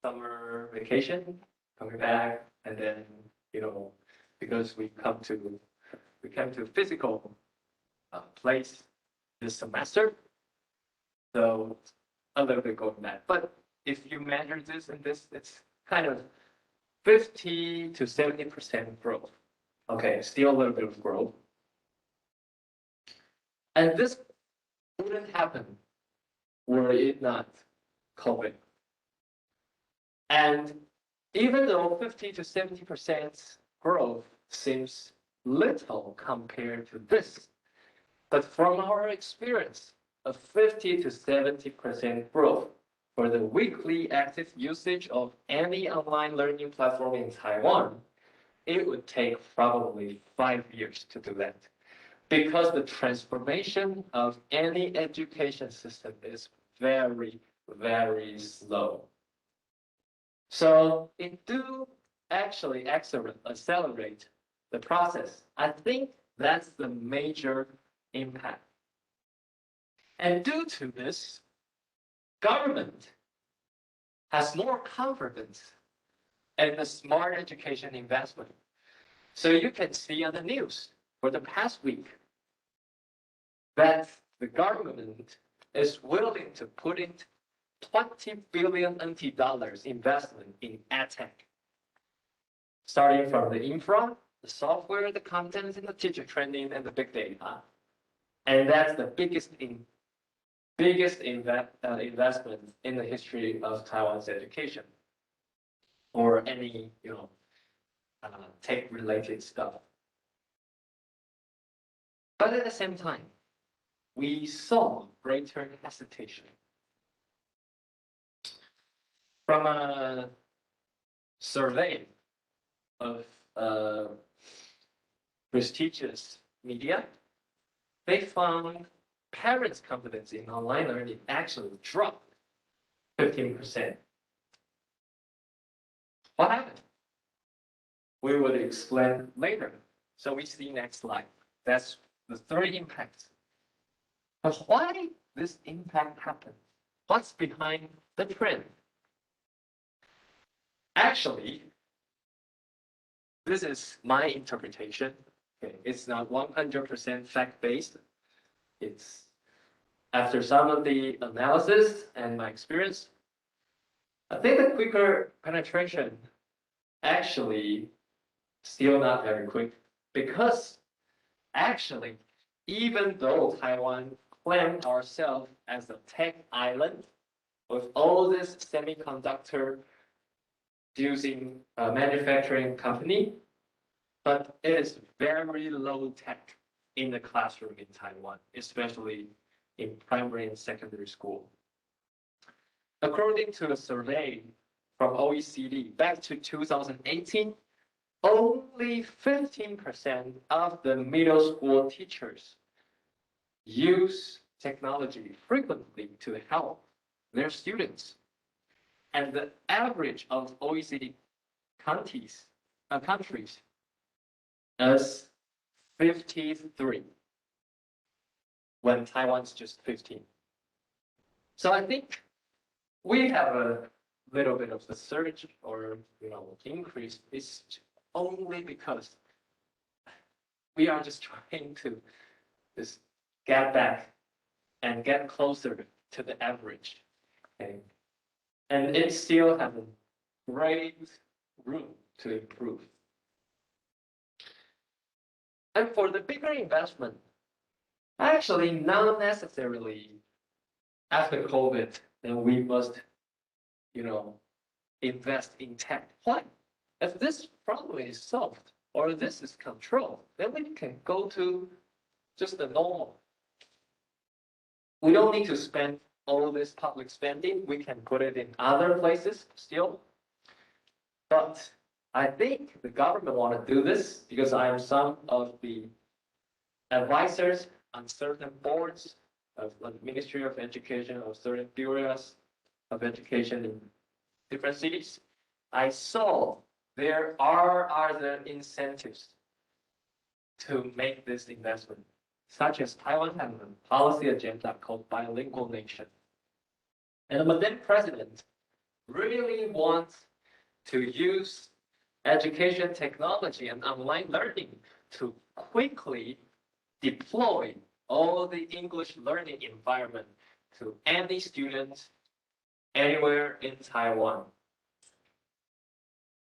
summer vacation, coming back, and then, because we came to physical place this semester, so a little bit going back. But if you measure this and this, it's kind of 50 to 70% growth. Okay, still a little bit of growth. And this wouldn't happen were it not COVID. And even though 50 to 70% growth seems little compared to this, but from our experience, a 50 to 70% growth for the weekly active usage of any online learning platform in Taiwan, it would take probably 5 years to do that, because the transformation of any education system is very, very slow. So it do actually accelerate the process. I think that's the major impact. And due to this, government has more confidence in the smart education investment. So you can see on the news for the past week that the government is willing to put in 20 billion NT dollars investment in edtech, starting from the infra, the software, the content, and the teacher training, and the big data. And that's the biggest investment in the history of Taiwan's education, or any tech-related stuff. But at the same time, we saw greater hesitation from a survey of prestigious media. They found parents' confidence in online learning actually dropped 15%. What happened? We will explain later. So we see next slide. That's the third impact. But why this impact happened? What's behind the trend? Actually, this is my interpretation. Okay, it's not 100% fact-based. It's after some of the analysis and my experience, I think the quicker penetration actually still not very quick, because actually, even though Taiwan claimed ourselves as a tech island with all this semiconductor using manufacturing company, but it is very low tech in the classroom in Taiwan, especially in primary and secondary school. According to a survey from OECD back to 2018, only 15% of the middle school teachers use technology frequently to help their students. And the average of OECD countries is 53, when Taiwan's just 15. So I think we have a little bit of the surge or increase is only because we are just trying to just get back and get closer to the average. Okay? And it still has a great room to improve. And for the bigger investment, actually not necessarily after COVID, then we must, invest in tech. Why? If this problem is solved or this is controlled, then we can go to just the normal. We don't need to spend all this public spending. We can put it in other places still. But I think the government want to do this because I am some of the advisors on certain boards of the Ministry of Education, of certain bureaus of education in different cities. I saw there are other incentives to make this investment, such as Taiwan has a policy agenda called Bilingual Nation. And the Madam President really wants to use education technology and online learning to quickly deploy all the English learning environment to any students anywhere in Taiwan.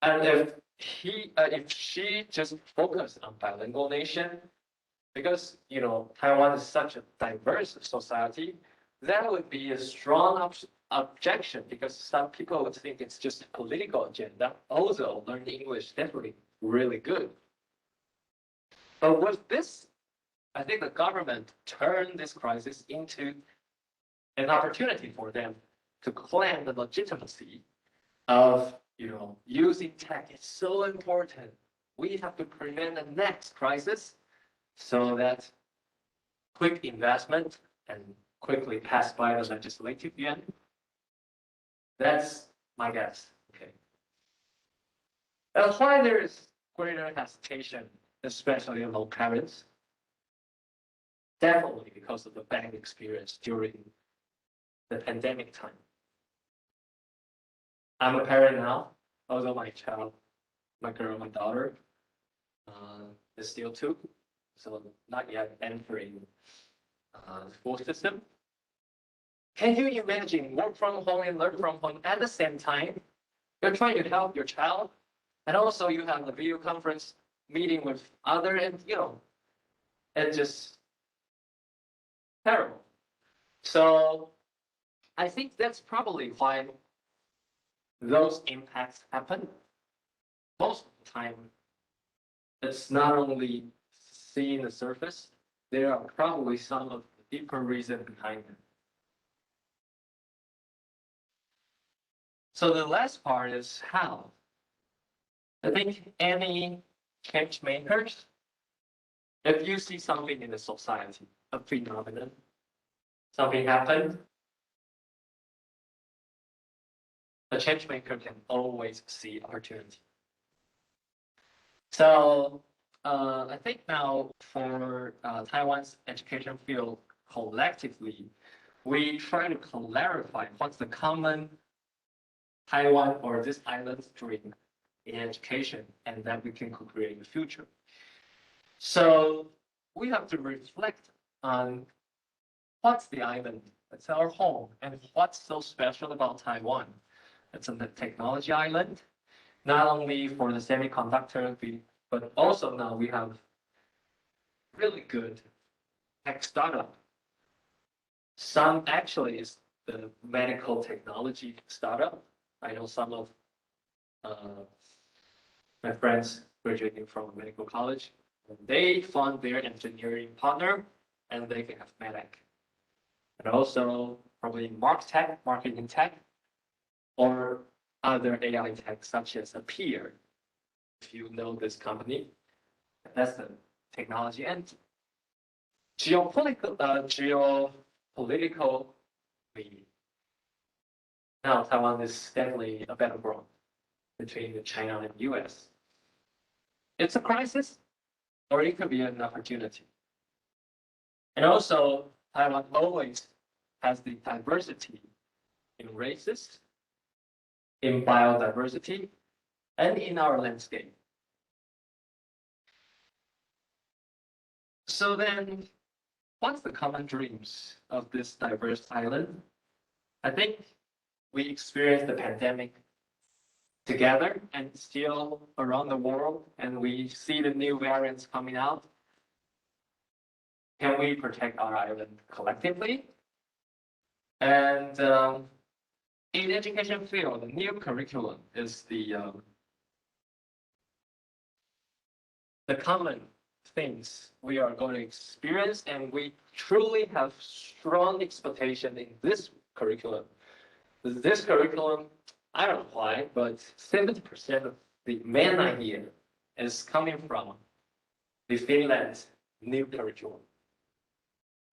And if she just focused on bilingual nation, because Taiwan is such a diverse society, that would be a strong objection, because some people would think it's just a political agenda. Also, learning English is definitely really good. But with this, I think the government turned this crisis into an opportunity for them to claim the legitimacy of using tech. It's so important. We have to prevent the next crisis so that quick investment and quickly pass by the legislative yuan. That's my guess. Okay. That's why there is greater hesitation, especially among parents. Definitely because of the bad experience during the pandemic time. I'm a parent now, although my girl, my daughter, is still 2, so not yet entering the school system. Can you imagine work from home and learn from home at the same time? You're trying to help your child, and also you have a video conference meeting with other, and it's just terrible. So I think that's probably why those impacts happen. Most of the time, it's not only seeing the surface, there are probably some of the deeper reasons behind it. So the last part is how. I think any change makers, if you see something in the society, a phenomenon, something happened, a change maker can always see opportunity. So I think now for Taiwan's education field collectively, we try to clarify what's the common Taiwan or this island's dream in education, and that we can co-create the future. So we have to reflect on what's the island, it's our home, and what's so special about Taiwan. It's a technology island, not only for the semiconductor, but also now we have really good tech startup. Some actually is the medical technology startup. I know some of my friends graduating from medical college. They found their engineering partner, and they can have medtech. And also probably marketing tech, or other AI tech such as Appear. If you know this company, that's the technology. And geopolitically, now Taiwan is definitely a battleground between China and US. It's a crisis, or it could be an opportunity. And also, Taiwan always has the diversity in races, in biodiversity, and in our landscape. So then, what's the common dreams of this diverse island? I think we experienced the pandemic together and still around the world, and we see the new variants coming out. Can we protect our island collectively? And in education field, the new curriculum is the common things we are going to experience, and we truly have strong expectation in this curriculum. This curriculum, I don't know why, but 70% of the main idea is coming from the Finland new curriculum.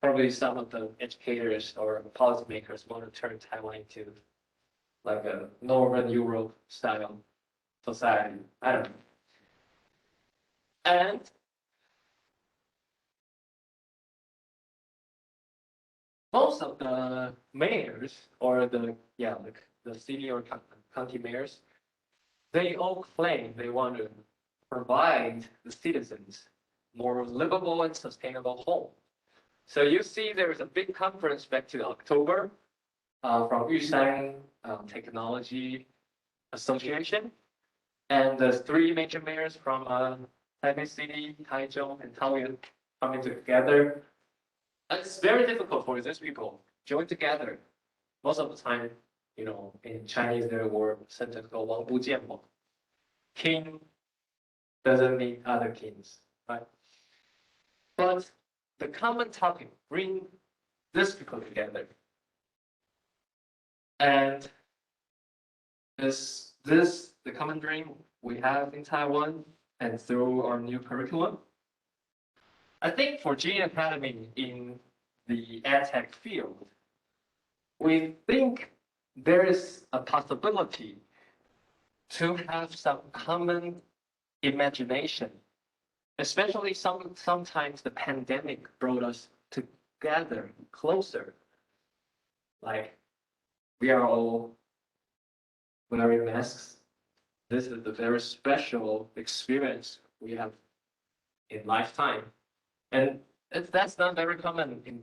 Probably some of the educators or policymakers want to turn Taiwan into like a Northern Europe style society. I don't know. And most of the mayors or the city or county mayors, they all claim they want to provide the citizens more livable and sustainable home. So you see there's a big conference back to October from Yushan Technology Association, and the 3 major mayors from Taipei City, Taichung, and Taoyuan coming together. It's very difficult for these people to join together. Most of the time, in Chinese there were sentence called 王不见我. King doesn't mean other kings, right? But the common topic bring these people together. And this the common dream we have in Taiwan and through our new curriculum. I think for Junyi Academy in the EdTech field, we think there is a possibility to have some common imagination, especially sometimes the pandemic brought us together closer. Like we are all wearing masks. This is a very special experience we have in lifetime. And that's not very common in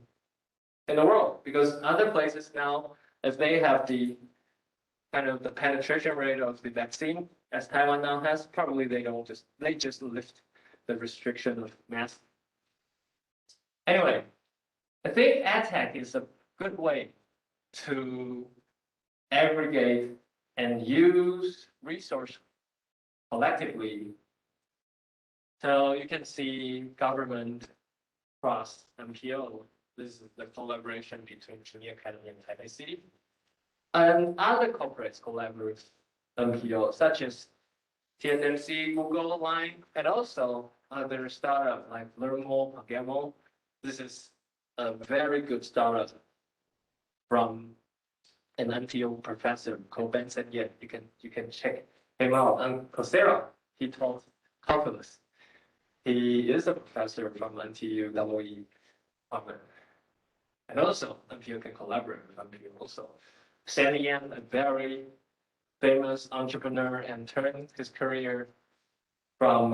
the world, because other places now, if they have the kind of the penetration rate of the vaccine as Taiwan now has, probably they just lift the restriction of masks. Anyway, I think EdTech is a good way to aggregate and use resources collectively. So you can see government plus MPO. This is the collaboration between Junyi Academy and Taipei City. And other corporates collaborate with MPO, such as TSMC, Google, Line, and also other startups like Learnmo, Pagamo. This is a very good startup from an MPO professor, Ko Benson. Yeah, you can check him out on Coursera. He taught calculus. He is a professor from NTU EE department. And also, MPO can collaborate with MPO also. Sandy Yan, a very famous entrepreneur, and turned his career from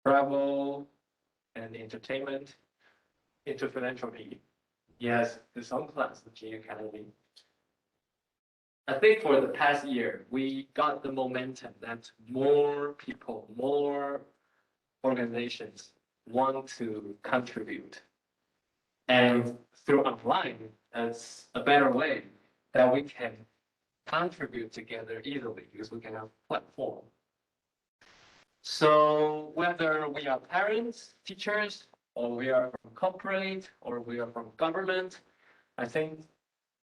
travel and entertainment into philanthropy. He has his own class, the Junyi Academy. I think for the past year, we got the momentum that more people, more organizations want to contribute. And through online, that's a better way that we can contribute together easily, because we can have a platform. So whether we are parents, teachers, or we are from corporate, or we are from government, I think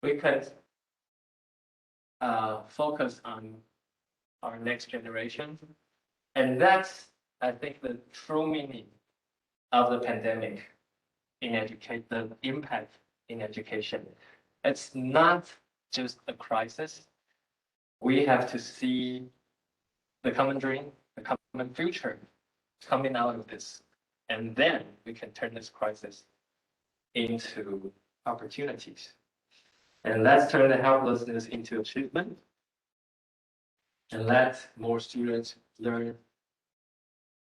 we could focus on our next generation. And that's, I think, the true meaning of the pandemic in the impact in education. It's not just a crisis. We have to see the common dream, the common future coming out of this. And then we can turn this crisis into opportunities. And let's turn the helplessness into achievement. And let more students learn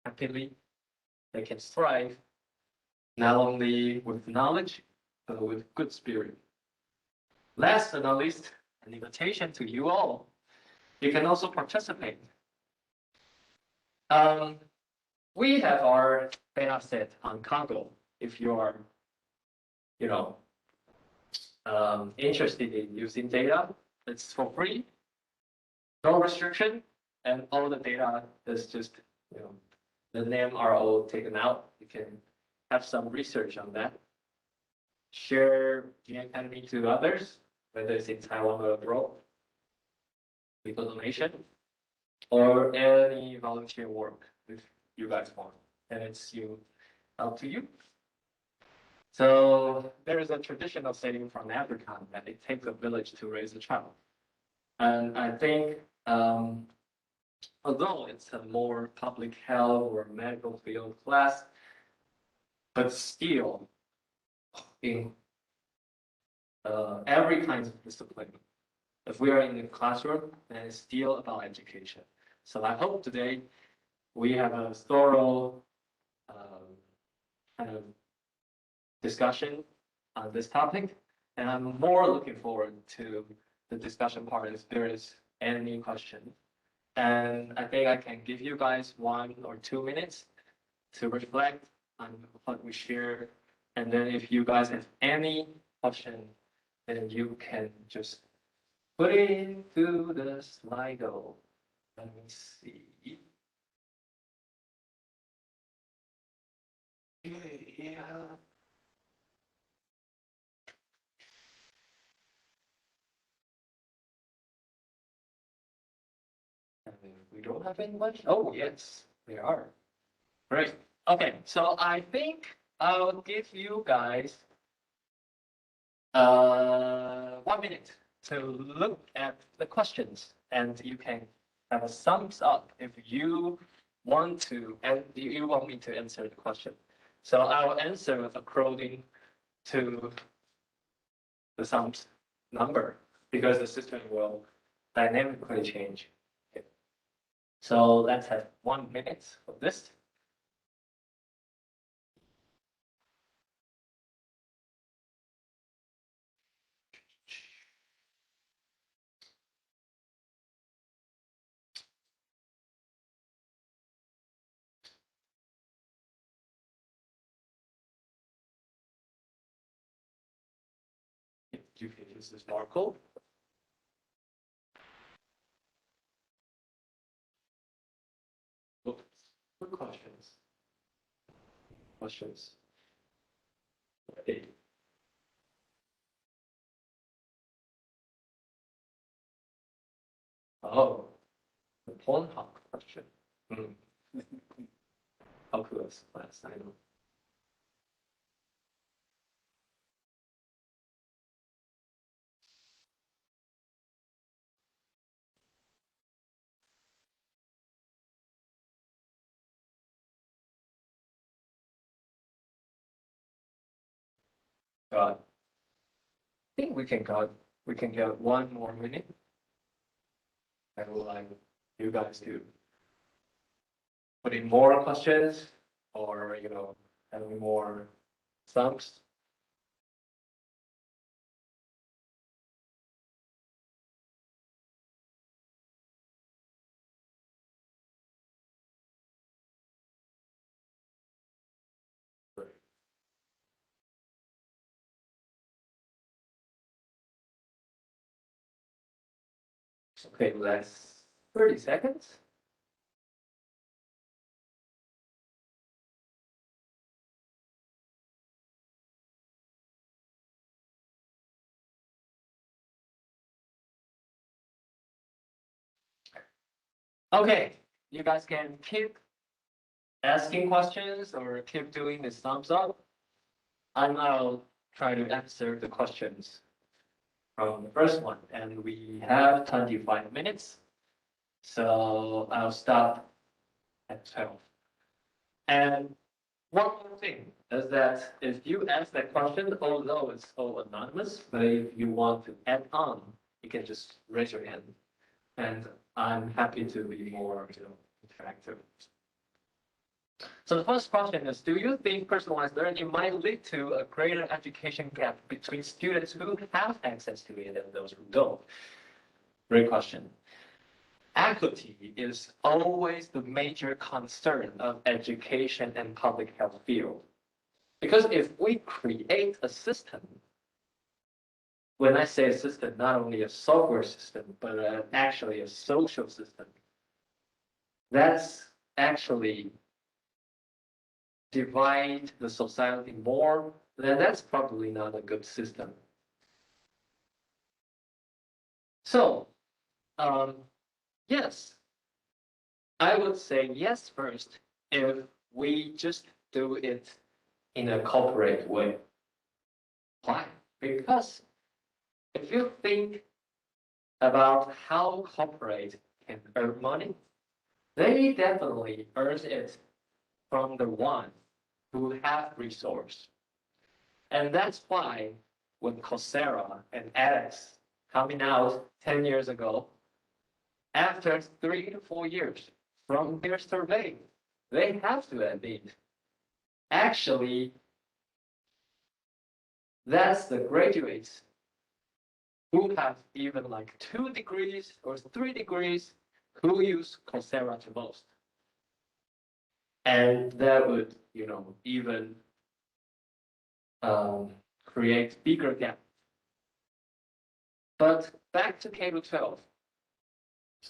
happily. They can thrive, not only with knowledge, but with good spirit. Last but not least, an invitation to you all. You can also participate. We have our data set on Kaggle. If you are, interested in using data, it's for free, no restriction, and all the data is just, the name are all taken out. You can have some research on that. Share the Academy to others, whether it's in Taiwan or abroad, with a donation, or any volunteer work if you guys want. And it's up to you. So there is a traditional saying from Africa that it takes a village to raise a child. And I think, although it's a more public health or medical field class, but still in every kind of discipline, if we are in the classroom, then it's still about education. So I hope today we have a thorough kind of discussion on this topic, and I'm more looking forward to the discussion part if there is any question. And I think I can give you guys 1 or 2 minutes to reflect on what we shared. And then if you guys have any question, then you can just put it into the Slido. Let me see. Yeah. We don't have any questions. Oh, yes, there are. Great. Okay, so I think I'll give you guys 1 minute to look at the questions, and you can have a thumbs up if you want to, and you want me to answer the question. So I'll answer according to the thumbs number. because the system will dynamically change. Okay. So let's have 1 minute of this. You can use this barcode. Oops. Good questions. Questions. Okay. Oh, the Pornhub question. Calculus class, I know. God. I think we can get 1 more minute. I would like you guys to put in more questions or having more thumbs. Okay, less 30 seconds. Okay, you guys can keep asking questions or keep doing the thumbs up. And I'll try to answer the questions from the first one. And we have 25 minutes. So I'll stop at 12. And one more thing is that if you ask that question, although it's all anonymous, but if you want to add on, you can just raise your hand. And I'm happy to be more interactive. So the first question is, do you think personalized learning might lead to a greater education gap between students who have access to it and those who don't? Great question. Equity is always the major concern of education and public health field. Because if we create a system, when I say a system, not only a software system, but actually a social system, that's actually divide the society more, then that's probably not a good system. So, yes, I would say yes first if we just do it in a corporate way. Why? Because if you think about how corporate can earn money, they definitely earn it from the one who have resource. And that's why when Coursera and edX coming out 10 years ago, after 3 to 4 years from their survey, they have to admit, actually, that's the graduates who have even like 2 degrees or 3 degrees who use Coursera the most. And that would, even create bigger gap. But back to K-12,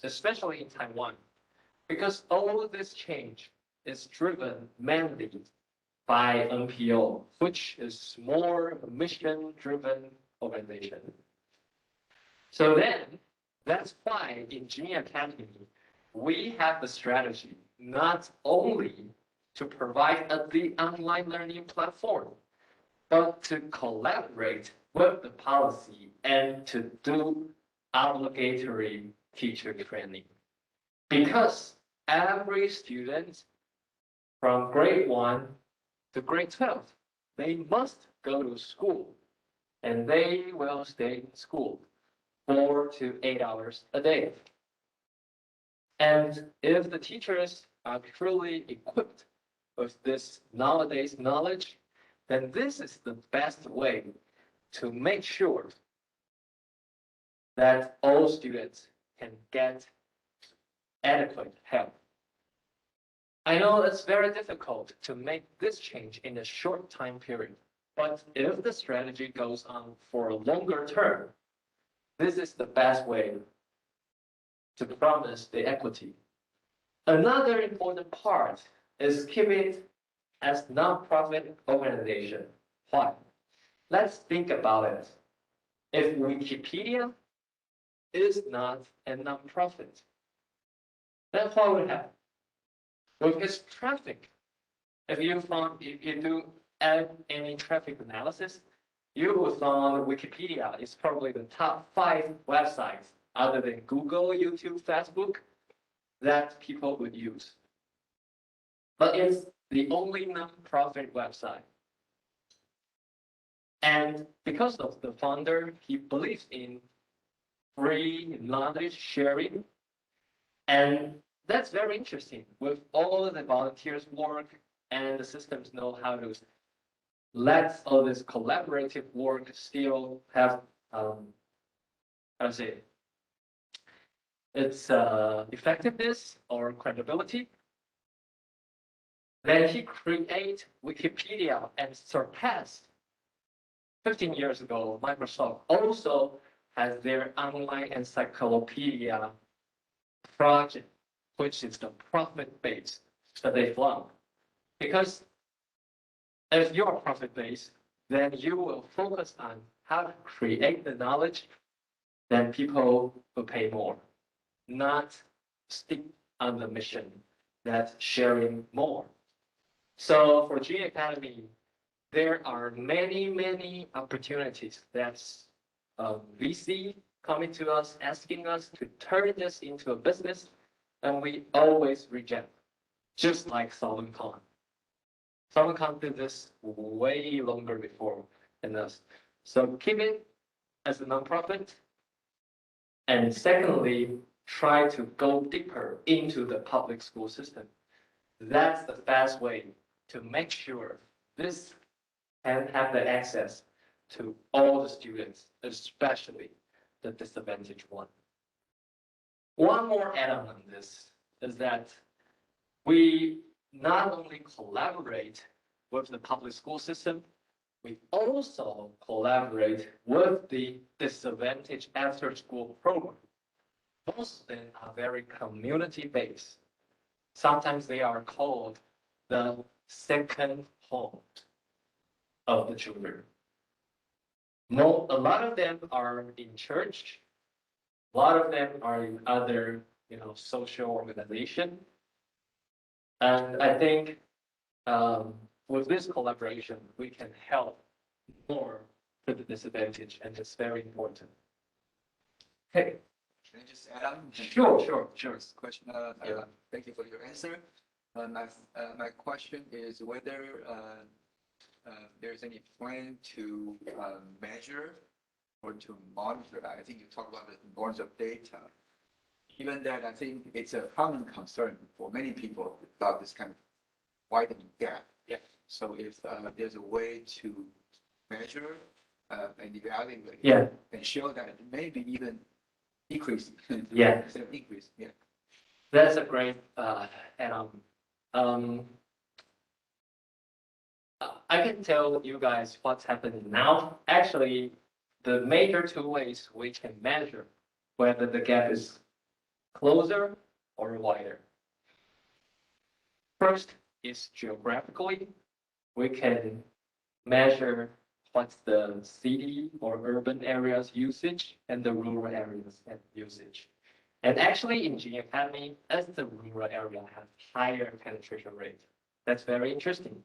especially in Taiwan, because all this change is driven mainly by NPO, which is more mission-driven organization. So then, that's why in Junyi Academy, we have the strategy not only to provide the online learning platform, but to collaborate with the policy and to do obligatory teacher training. Because every student from grade 1 to grade 12, they must go to school and they will stay in school. 4 to 8 hours a day. And if the teachers are truly equipped with this nowadays knowledge, then this is the best way to make sure that all students can get adequate help. I know it's very difficult to make this change in a short time period, but if the strategy goes on for a longer term, this is the best way to promise the equity. Another important part is keep it as non-profit organization. Why? Let's think about it. If Wikipedia is not a non-profit, then what would happen? With its traffic, if you do add any traffic analysis, you will find Wikipedia is probably the top 5 websites other than Google, YouTube, Facebook that people would use. But it's the only non-profit website. And because of the founder, he believes in free knowledge sharing. And that's very interesting. With all the volunteers work and the systems know how to let all this collaborative work still have, how to say, its effectiveness or credibility. Then he created Wikipedia and surpassed 15 years ago. Microsoft also has their online encyclopedia project, which is the profit-based that they fund. Because if you're profit-based, then you will focus on how to create the knowledge, then people will pay more, not stick on the mission that's sharing more. So for Junyi Academy, there are many, many opportunities that VC coming to us, asking us to turn this into a business, and we always reject, just like Salman Khan. Salman Khan did this way longer before than us. So keep it as a nonprofit, and secondly, try to go deeper into the public school system. That's the fast way to make sure this can have the access to all the students, especially the disadvantaged one. One more add-on on this is that we not only collaborate with the public school system, we also collaborate with the disadvantaged after-school program. Most of them are very community-based. Sometimes they are called the second home of the children. A lot of them are in church. A lot of them are in other, social organization. And I think with this collaboration, we can help more to the disadvantaged, and it's very important. Okay.
Can I just add on?
Sure.
Question. Thank you for your answer. My question is whether there's any plan to measure or to monitor. I think you talked about the importance of data. Given that I think it's a common concern for many people about this kind of widening gap.
Yeah.
So if there's a way to measure and evaluate, and show that it may be even decrease. Instead of increase. Yeah.
That's a great add-on. I can tell you guys what's happening now. Actually, the major 2 ways we can measure whether the gap is closer or wider. First is geographically. We can measure what's the city or urban areas usage and the rural areas usage. And actually in Junyi Academy, as the rural area has higher penetration rate. That's very interesting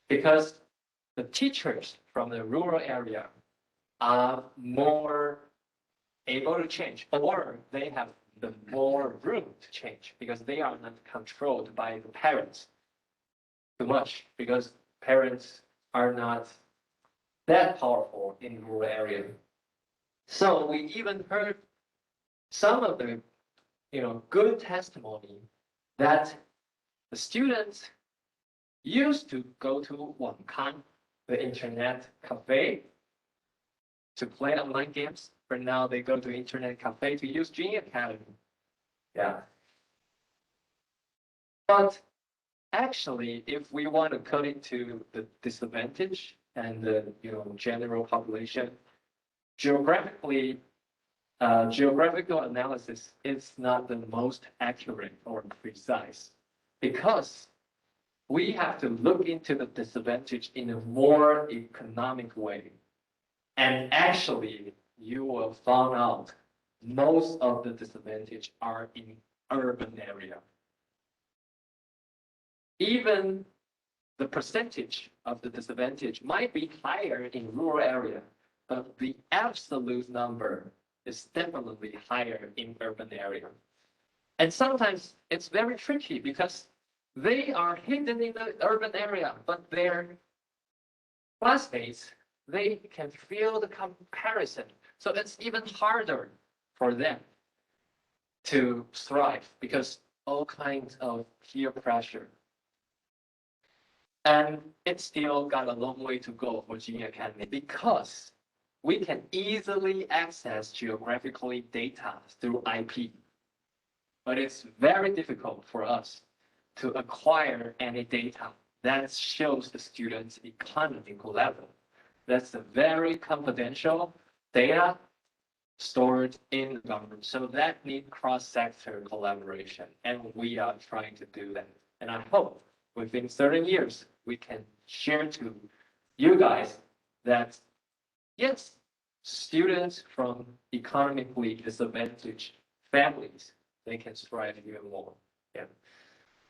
because the teachers from the rural area are more able to change, or they have the more room to change because they are not controlled by the parents too much, because parents are not that powerful in rural area. So we even heard some of the, good testimony that the students used to go to Wangkan, the internet cafe, to play online games. But now they go to internet cafe to use Junyi Academy. Yeah. But actually, if we want to cut into the disadvantage and the general population, geographical analysis is not the most accurate or precise, because we have to look into the disadvantage in a more economic way. And actually, you will find out most of the disadvantage are in urban area. Even the percentage of the disadvantage might be higher in rural area, but the absolute number is definitely higher in urban area. And sometimes it's very tricky because they are hidden in the urban area, but their classmates, they can feel the comparison. So it's even harder for them to thrive because all kinds of peer pressure. And it's still got a long way to go for Junyi Academy because we can easily access geographically data through IP. But it's very difficult for us to acquire any data that shows the student's economical level. That's a very confidential data stored in the government. So that needs cross-sector collaboration, and we are trying to do that. And I hope within certain years, we can share to you guys that, yes, students from economically disadvantaged families, they can thrive even more. Yeah.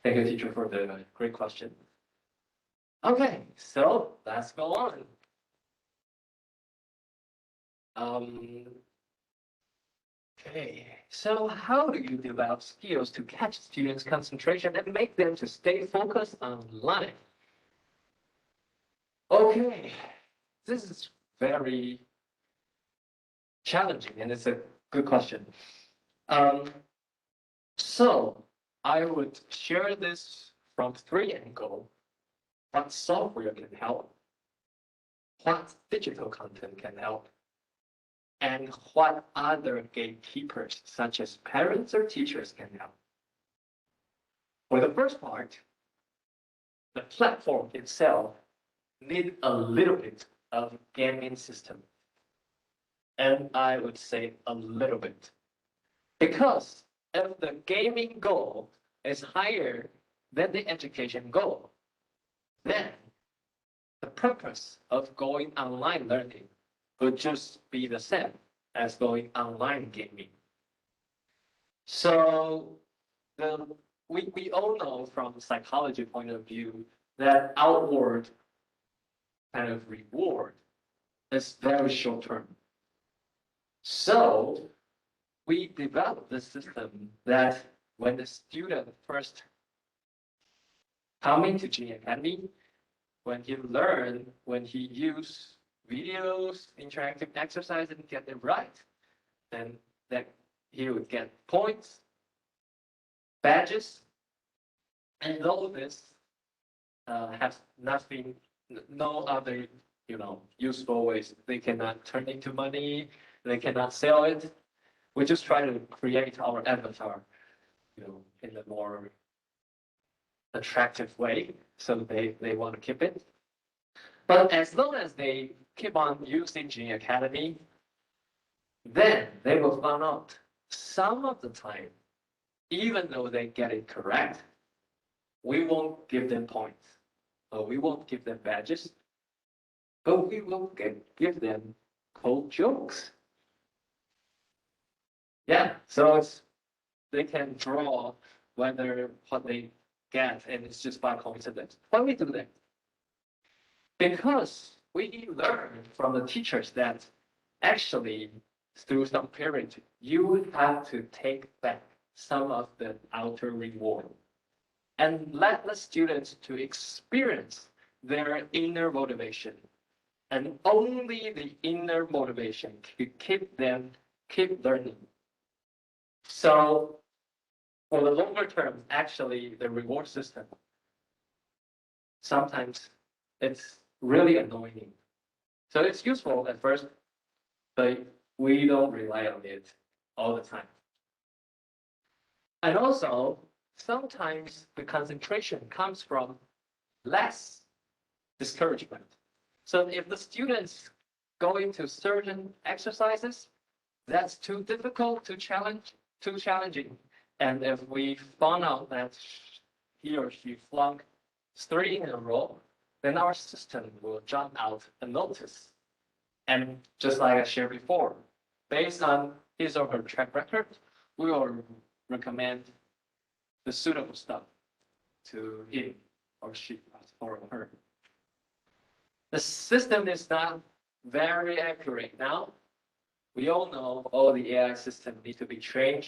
Thank you, teacher, for the great question. Okay, so let's go on. Okay, so how do you develop skills to catch students' concentration and make them to stay focused online? Okay, this is very challenging and it's a good question. So I would share this from three angles. What software can help, what digital content can help, and what other gatekeepers, such as parents or teachers, can help. For the first part, the platform itself needs a little bit of gaming system. And I would say a little bit. Because if the gaming goal is higher than the education goal, then the purpose of going online learning would just be the same as going online gaming. So we all know from psychology point of view that outward kind of reward is very short term. So we developed the system that when the student first coming to Junyi Academy, when he learn, when he use videos, interactive exercise and get it right, then he would get points, badges, and all this has nothing, no other, useful ways. They cannot turn into money. They cannot sell it. We just try to create our avatar, in a more attractive way. So they want to keep it. But as long as they keep on using Junyi Academy, then they will find out some of the time, even though they get it correct, we won't give them points, or we won't give them badges, but we will give them cold jokes. Yeah, so they can draw what they get, and it's just by coincidence. Why we do that? Because we learn from the teachers that actually through some period, you would have to take back some of the outer reward and let the students to experience their inner motivation. and only the inner motivation to keep them keep learning. So for the longer term, actually, the reward system, sometimes it's really annoying. So it's useful at first, but we don't rely on it all the time. And also, sometimes the concentration comes from less discouragement. So if the students go into certain exercises, that's too difficult, too challenging. And if we found out that he or she flunked 3 in a row, then our system will jump out a notice. And just like I shared before, based on his or her track record, we will recommend the suitable stuff to him or she or her. The system is not very accurate now. We all know all the AI systems need to be trained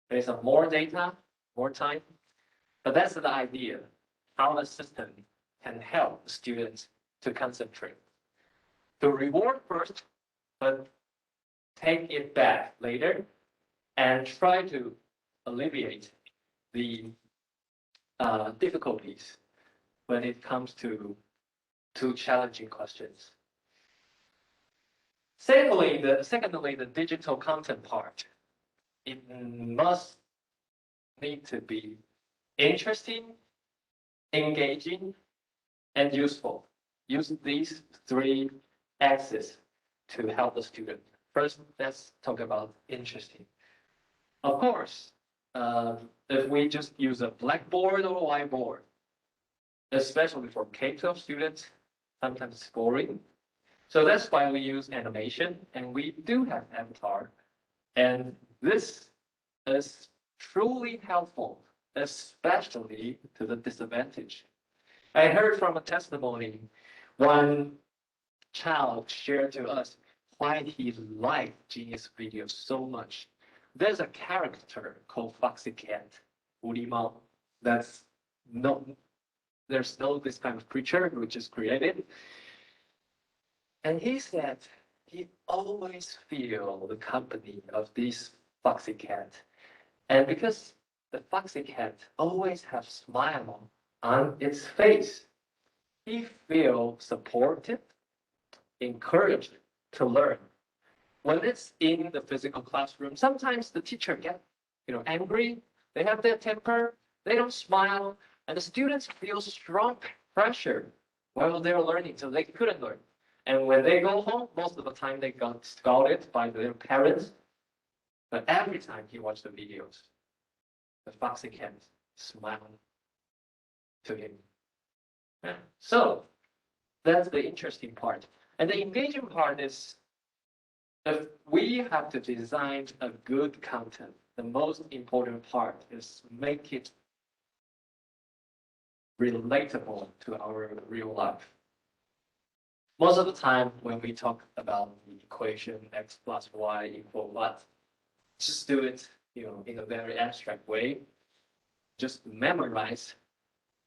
based on more data, more time. But that's the idea, how the system can help students to concentrate. To reward first, but take it back later and try to alleviate the difficulties when it comes to challenging questions. Secondly, the digital content part. It must need to be interesting, engaging, and useful. Use these 3 axes to help the student. First, let's talk about interesting. Of course, if we just use a blackboard or a whiteboard, especially for K-12 students, sometimes it's boring. So that's why we use animation, and we do have avatar. And this is truly helpful, especially to the disadvantaged. I heard from a testimony, one child shared to us why he liked Junyi's video so much. There's a character called Foxy Cat, 우리말. There's no this kind of creature which is created. And he said he always feel the company of this Foxy Cat. And because the Foxy Cat always have smile on its face, he feel supported, encouraged to learn. When it's in the physical classroom, sometimes the teacher get angry, they have their temper, they don't smile, and the students feel strong pressure while they're learning, so they couldn't learn. And when they go home, most of the time they got scolded by their parents. But every time he watched the videos, the Foxy Cat smiled to him. Yeah. So that's the interesting part. And the engaging part is, if we have to design a good content, the most important part is make it relatable to our real life. Most of the time when we talk about the equation x plus y equal what, just do it in a very abstract way. Just memorize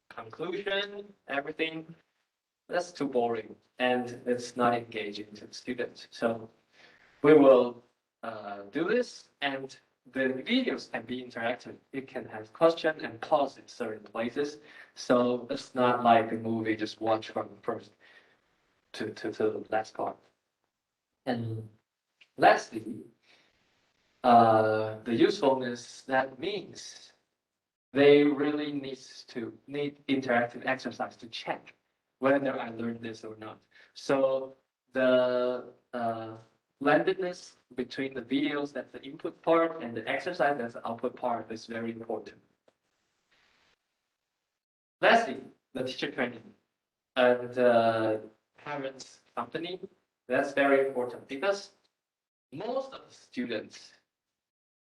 conclusion, everything. That's too boring and it's not engaging to the students. So we will do this, and the videos can be interactive. It can have question and pause in certain places. So it's not like a movie, just watch from first to the last part. And lastly, the usefulness, that means they really need interactive exercise to check whether I learned this or not. So the blendedness between the videos, that's the input part, and the exercise, that's the output part, is very important. Lastly, the teacher training and parents' company, that's very important because most of the students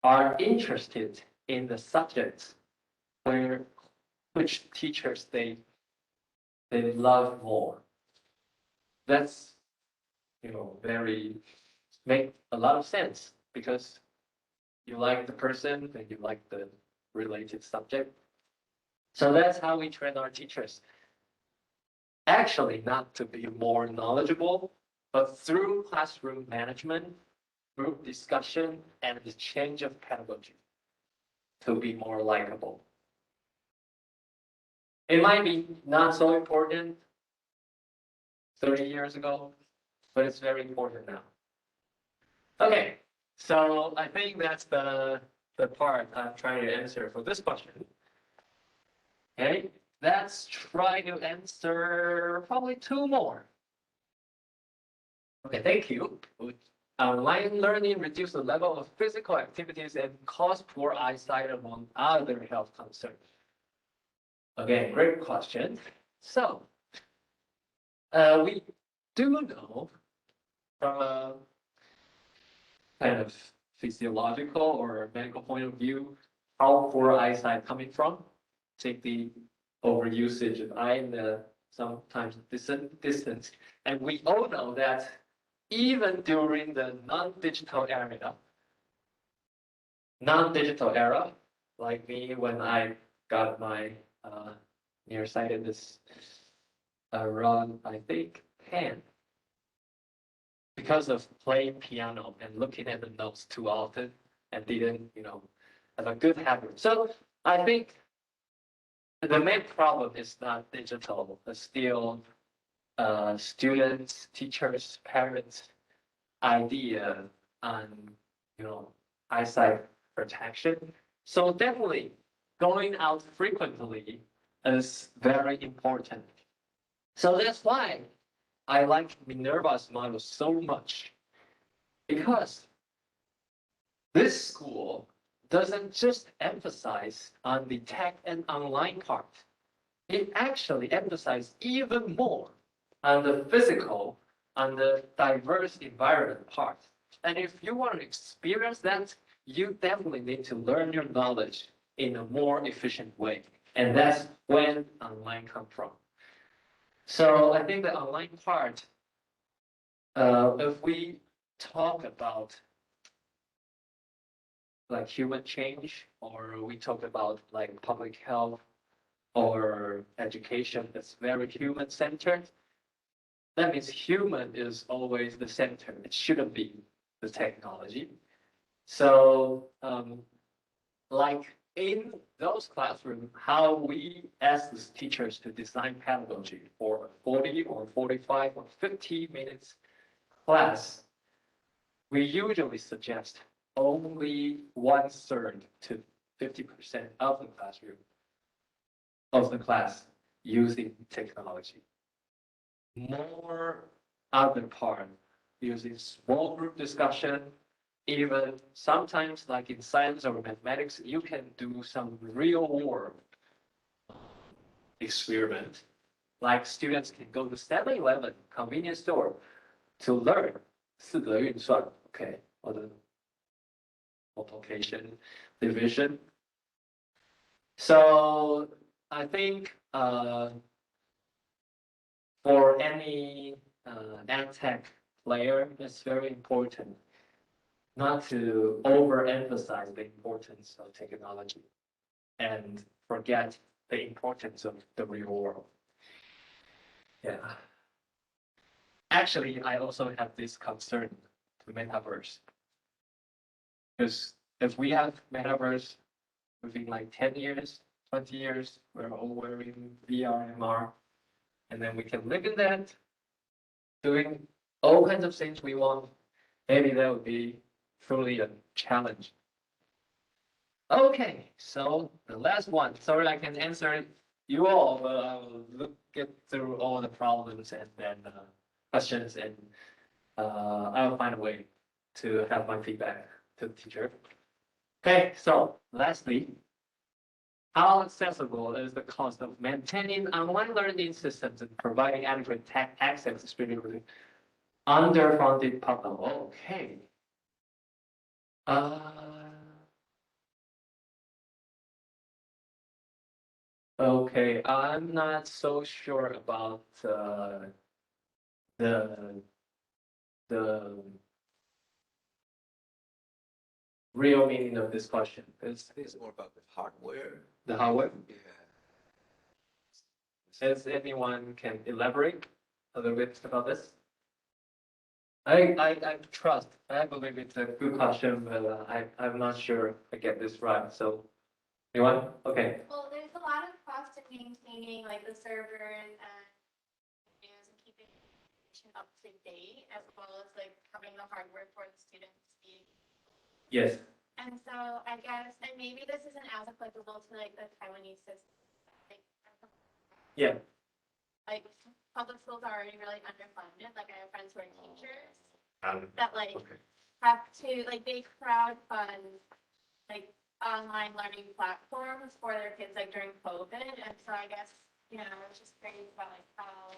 are interested in the subjects which teachers they love more. That's make a lot of sense because you like the person and you like the related subject. So that's how we train our teachers. Actually, not to be more knowledgeable, but through classroom management, group discussion, and the change of pedagogy to be more likable. It might be not so important 30 years ago, but it's very important now. Okay, so I think that's the part I'm trying to answer for this question. Okay, let's try to answer probably 2 more. Okay, thank you. Online learning reduces the level of physical activities and cause poor eyesight among other health concerns. Again, great question. So, we do know from a kind of physiological or medical point of view how poor eyesight coming from. Take the overusage of eye in the sometimes distance. And we all know that even during the non-digital era, like me when I got my nearsightedness around, I think, 10, because of playing piano and looking at the notes too often and didn't, have a good habit. So I think the main problem is not digital, but still students, teachers, parents' idea on, eyesight protection. So definitely going out frequently is very important. So that's why I like Minerva's model so much, because this school doesn't just emphasize on the tech and online part. It actually emphasizes even more on the physical, on the diverse environment part. And if you want to experience that, you definitely need to learn your knowledge in a more efficient way. And that's when online comes from. So I think the online part, if we talk about like human change, or we talk about like public health or education that's very human-centered, that means human is always the center. It shouldn't be the technology. So like in those classrooms, how we ask the teachers to design pedagogy for 40 or 45 or 50 minutes class, we usually suggest only 1/3 to 50% of the classroom, of the class using technology. More other part using small group discussion, even sometimes like in science or mathematics, you can do some real world experiment. Like students can go to 7-Eleven convenience store to learn 四则运算, okay, or the multiplication, division. So I think for any edtech player, it's very important not to overemphasize the importance of technology and forget the importance of the real world. Yeah. Actually, I also have this concern to metaverse. Because if we have metaverse within like 10 years, 20 years, we're all wearing VR, MR, and then we can live in that, doing all kinds of things we want. Maybe that would be truly a challenge. Okay, so the last one. Sorry, I can answer you all, but I'll get through all the problems and then questions, and I'll find a way to have my feedback to the teacher. Okay, so lastly, how accessible is the cost of maintaining online learning systems and providing adequate tech access, especially underfunded public? Okay. Okay, I'm not so sure about the real meaning of this question.
It's more about the hardware.
The hardware?
Yeah.
Does anyone can elaborate a little bit about this? I trust, I believe it's a good question, but I'm not sure I get this right. So, anyone? Okay.
Well, there's a lot of cost in maintaining like the servers and news and keeping information up to date, as well as like having the hardware for the students to be.
Yes.
And so I guess, and maybe this isn't as applicable to like the Taiwanese system.
Yeah.
Like public schools are already really underfunded. Like I have friends who are teachers
Okay.
that like have to like they crowd fund like online learning platforms for their kids like during COVID. And so I guess, you know, it's just curious about like how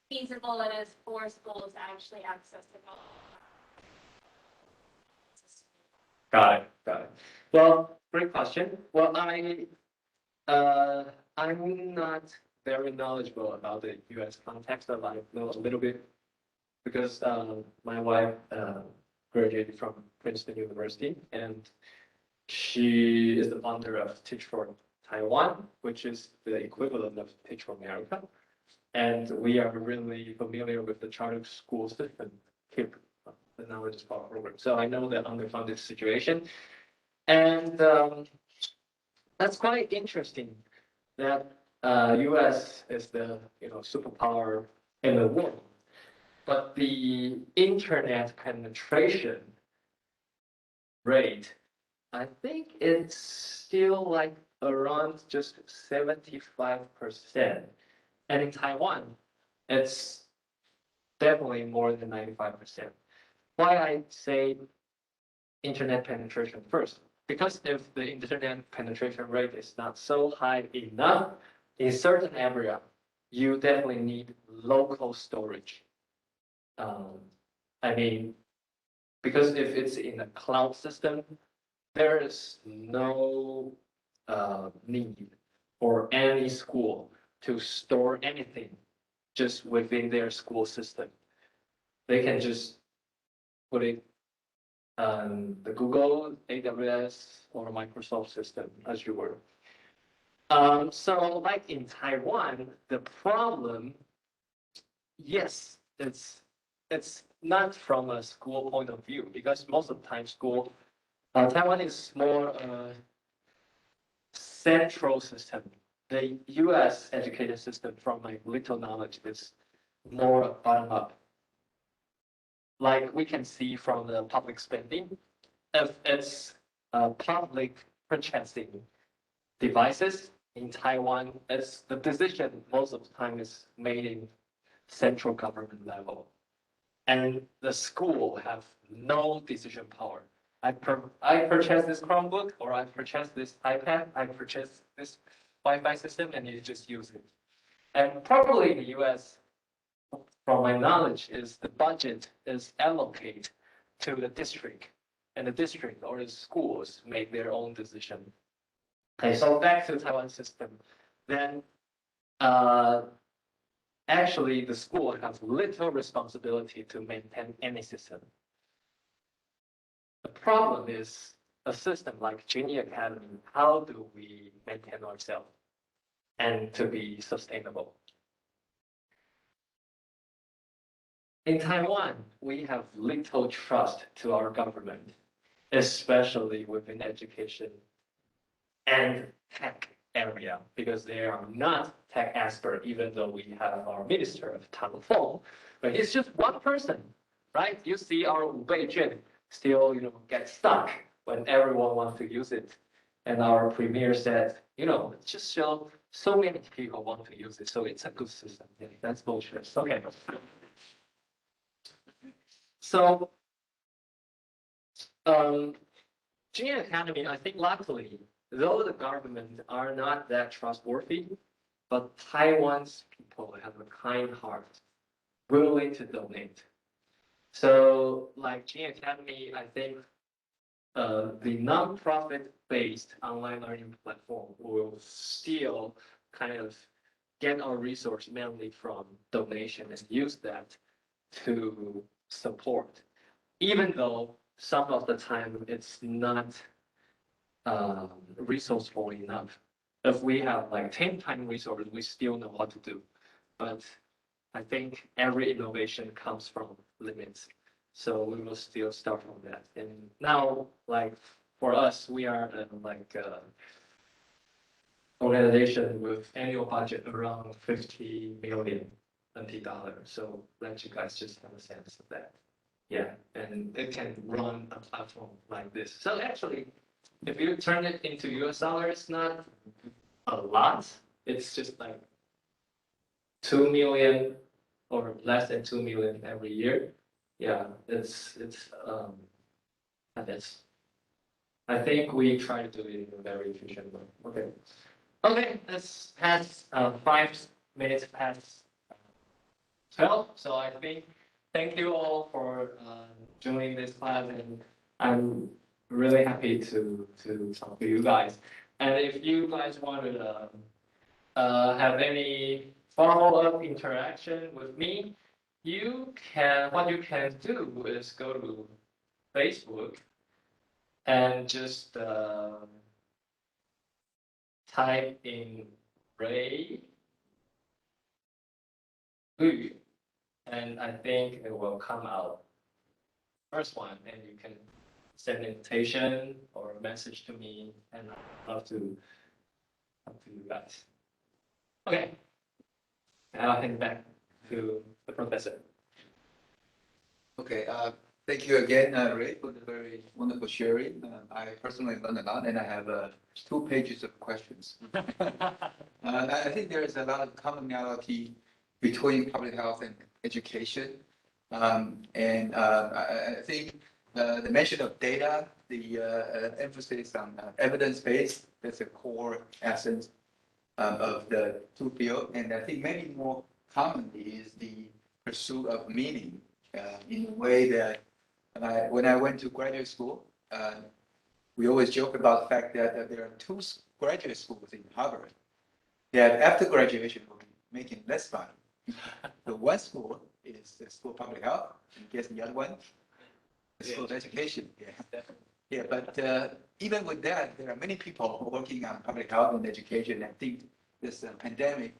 feasible it is for schools to actually access the
Got it. Got it. Well, great question. Well, I'm not very knowledgeable about the U.S. context, but I know a little bit because my wife graduated from Princeton University, and she is the founder of Teach for Taiwan, which is the equivalent of Teach for America. And we are really familiar with the charter school system here, the Knowledge Power program. So I know the underfunded situation. And that's quite interesting that US is the superpower in the world. But the internet penetration rate, I think it's still like around just 75%. And in Taiwan, it's definitely more than 95%. Why I say internet penetration first? Because if the internet penetration rate is not so high enough, in certain area, you definitely need local storage. I mean, because if it's in a cloud system, there is no need for any school to store anything just within their school system. They can just put it on the Google, AWS, or Microsoft system, as you were. So like in Taiwan, the problem, yes, it's not from a school point of view, because most of the time Taiwan is more central system. The US education system, from my little knowledge, is more bottom up. Like we can see from the public spending, if it's public purchasing devices in Taiwan, it's the decision most of the time is made in central government level. And the school have no decision power. I purchase this Chromebook, or I purchase this iPad, I purchase this Wi-Fi system, and you just use it. And probably in the US, from my knowledge, is the budget is allocated to the district, and the district or the schools make their own decision. Okay, so back to the Taiwan system, then actually the school has little responsibility to maintain any system. The problem is a system like Junyi Academy. How do we maintain ourselves and to be sustainable? In Taiwan, we have little trust to our government, especially within education and tech area, because they are not tech expert, even though we have our Minister of Telephone, but he's just one person, right? You see our Wu Beijun still, get stuck when everyone wants to use it. And our premier said, it's just so many people want to use it, so it's a good system. Yeah, that's bullshit. Okay. So, Junyi Academy, I think luckily, though the government are not that trustworthy, but Taiwan's people have a kind heart, willing to donate. So, like Junyi Academy, I think the non-profit-based online learning platform will still kind of get our resource mainly from donation and use that to support, even though some of the time it's not resourceful enough. if we have like 10 times resources, we still know what to do. But I think every innovation comes from limits. So we will still start from that. And now, like for us, we are like organization with annual budget around 50 million NT dollars. So let you guys just have a sense of that. Yeah, and it can run a platform like this. So actually, if you turn it into US dollar, it's not a lot. It's just like 2 million or less than 2 million every year. Yeah, it's I think we try to do it in a very efficient way. Okay. Okay, it's past 5 minutes past 12. So I think thank you all for joining this class, and I'm really happy to talk to you guys. And if you guys want to have any follow-up interaction with me, what you can do is go to Facebook and just type in Ray Yu, and I think it will come out first one, and you can send an invitation or a message to me, and I'd love to talk to you guys. Okay, now I'll hand back to the professor.
Okay, thank you again, Ray, for the very wonderful sharing. I personally learned a lot, and I have 2 pages of questions. I think there is a lot of commonality between public health and education. And I think the mention of data, the emphasis on evidence-based, that's a core essence of the 2 fields. And I think maybe more commonly is the pursuit of meaning in a way that when I went to graduate school, we always joke about the fact that there are 2 graduate schools in Harvard that after graduation will be making less money. The one school is the School of Public Health, and guess the other one? The School of Education. Yeah, yeah, but even with that, there are many people working on public health and education. I think this pandemic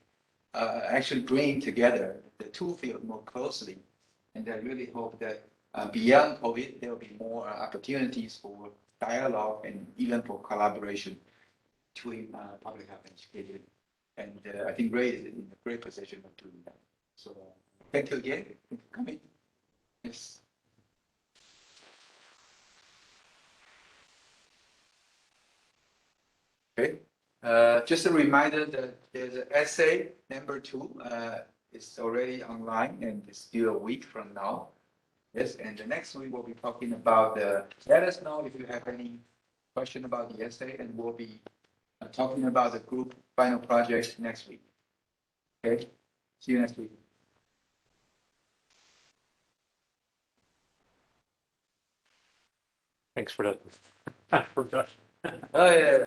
actually bring together the 2 fields more closely. And I really hope that beyond COVID, there will be more opportunities for dialogue and even for collaboration between public health and education. And I think Ray is in a great position of doing that. So thank you again for coming. Yes. Okay. Just a reminder that there's an essay number 2. It's already online and it's still a week from now. Yes, and the next week we'll be talking about let us know if you have any question about the essay, and we'll be talking about the group final project next week. Okay, see you next week.
Thanks for that. I forgot.
Oh, yeah.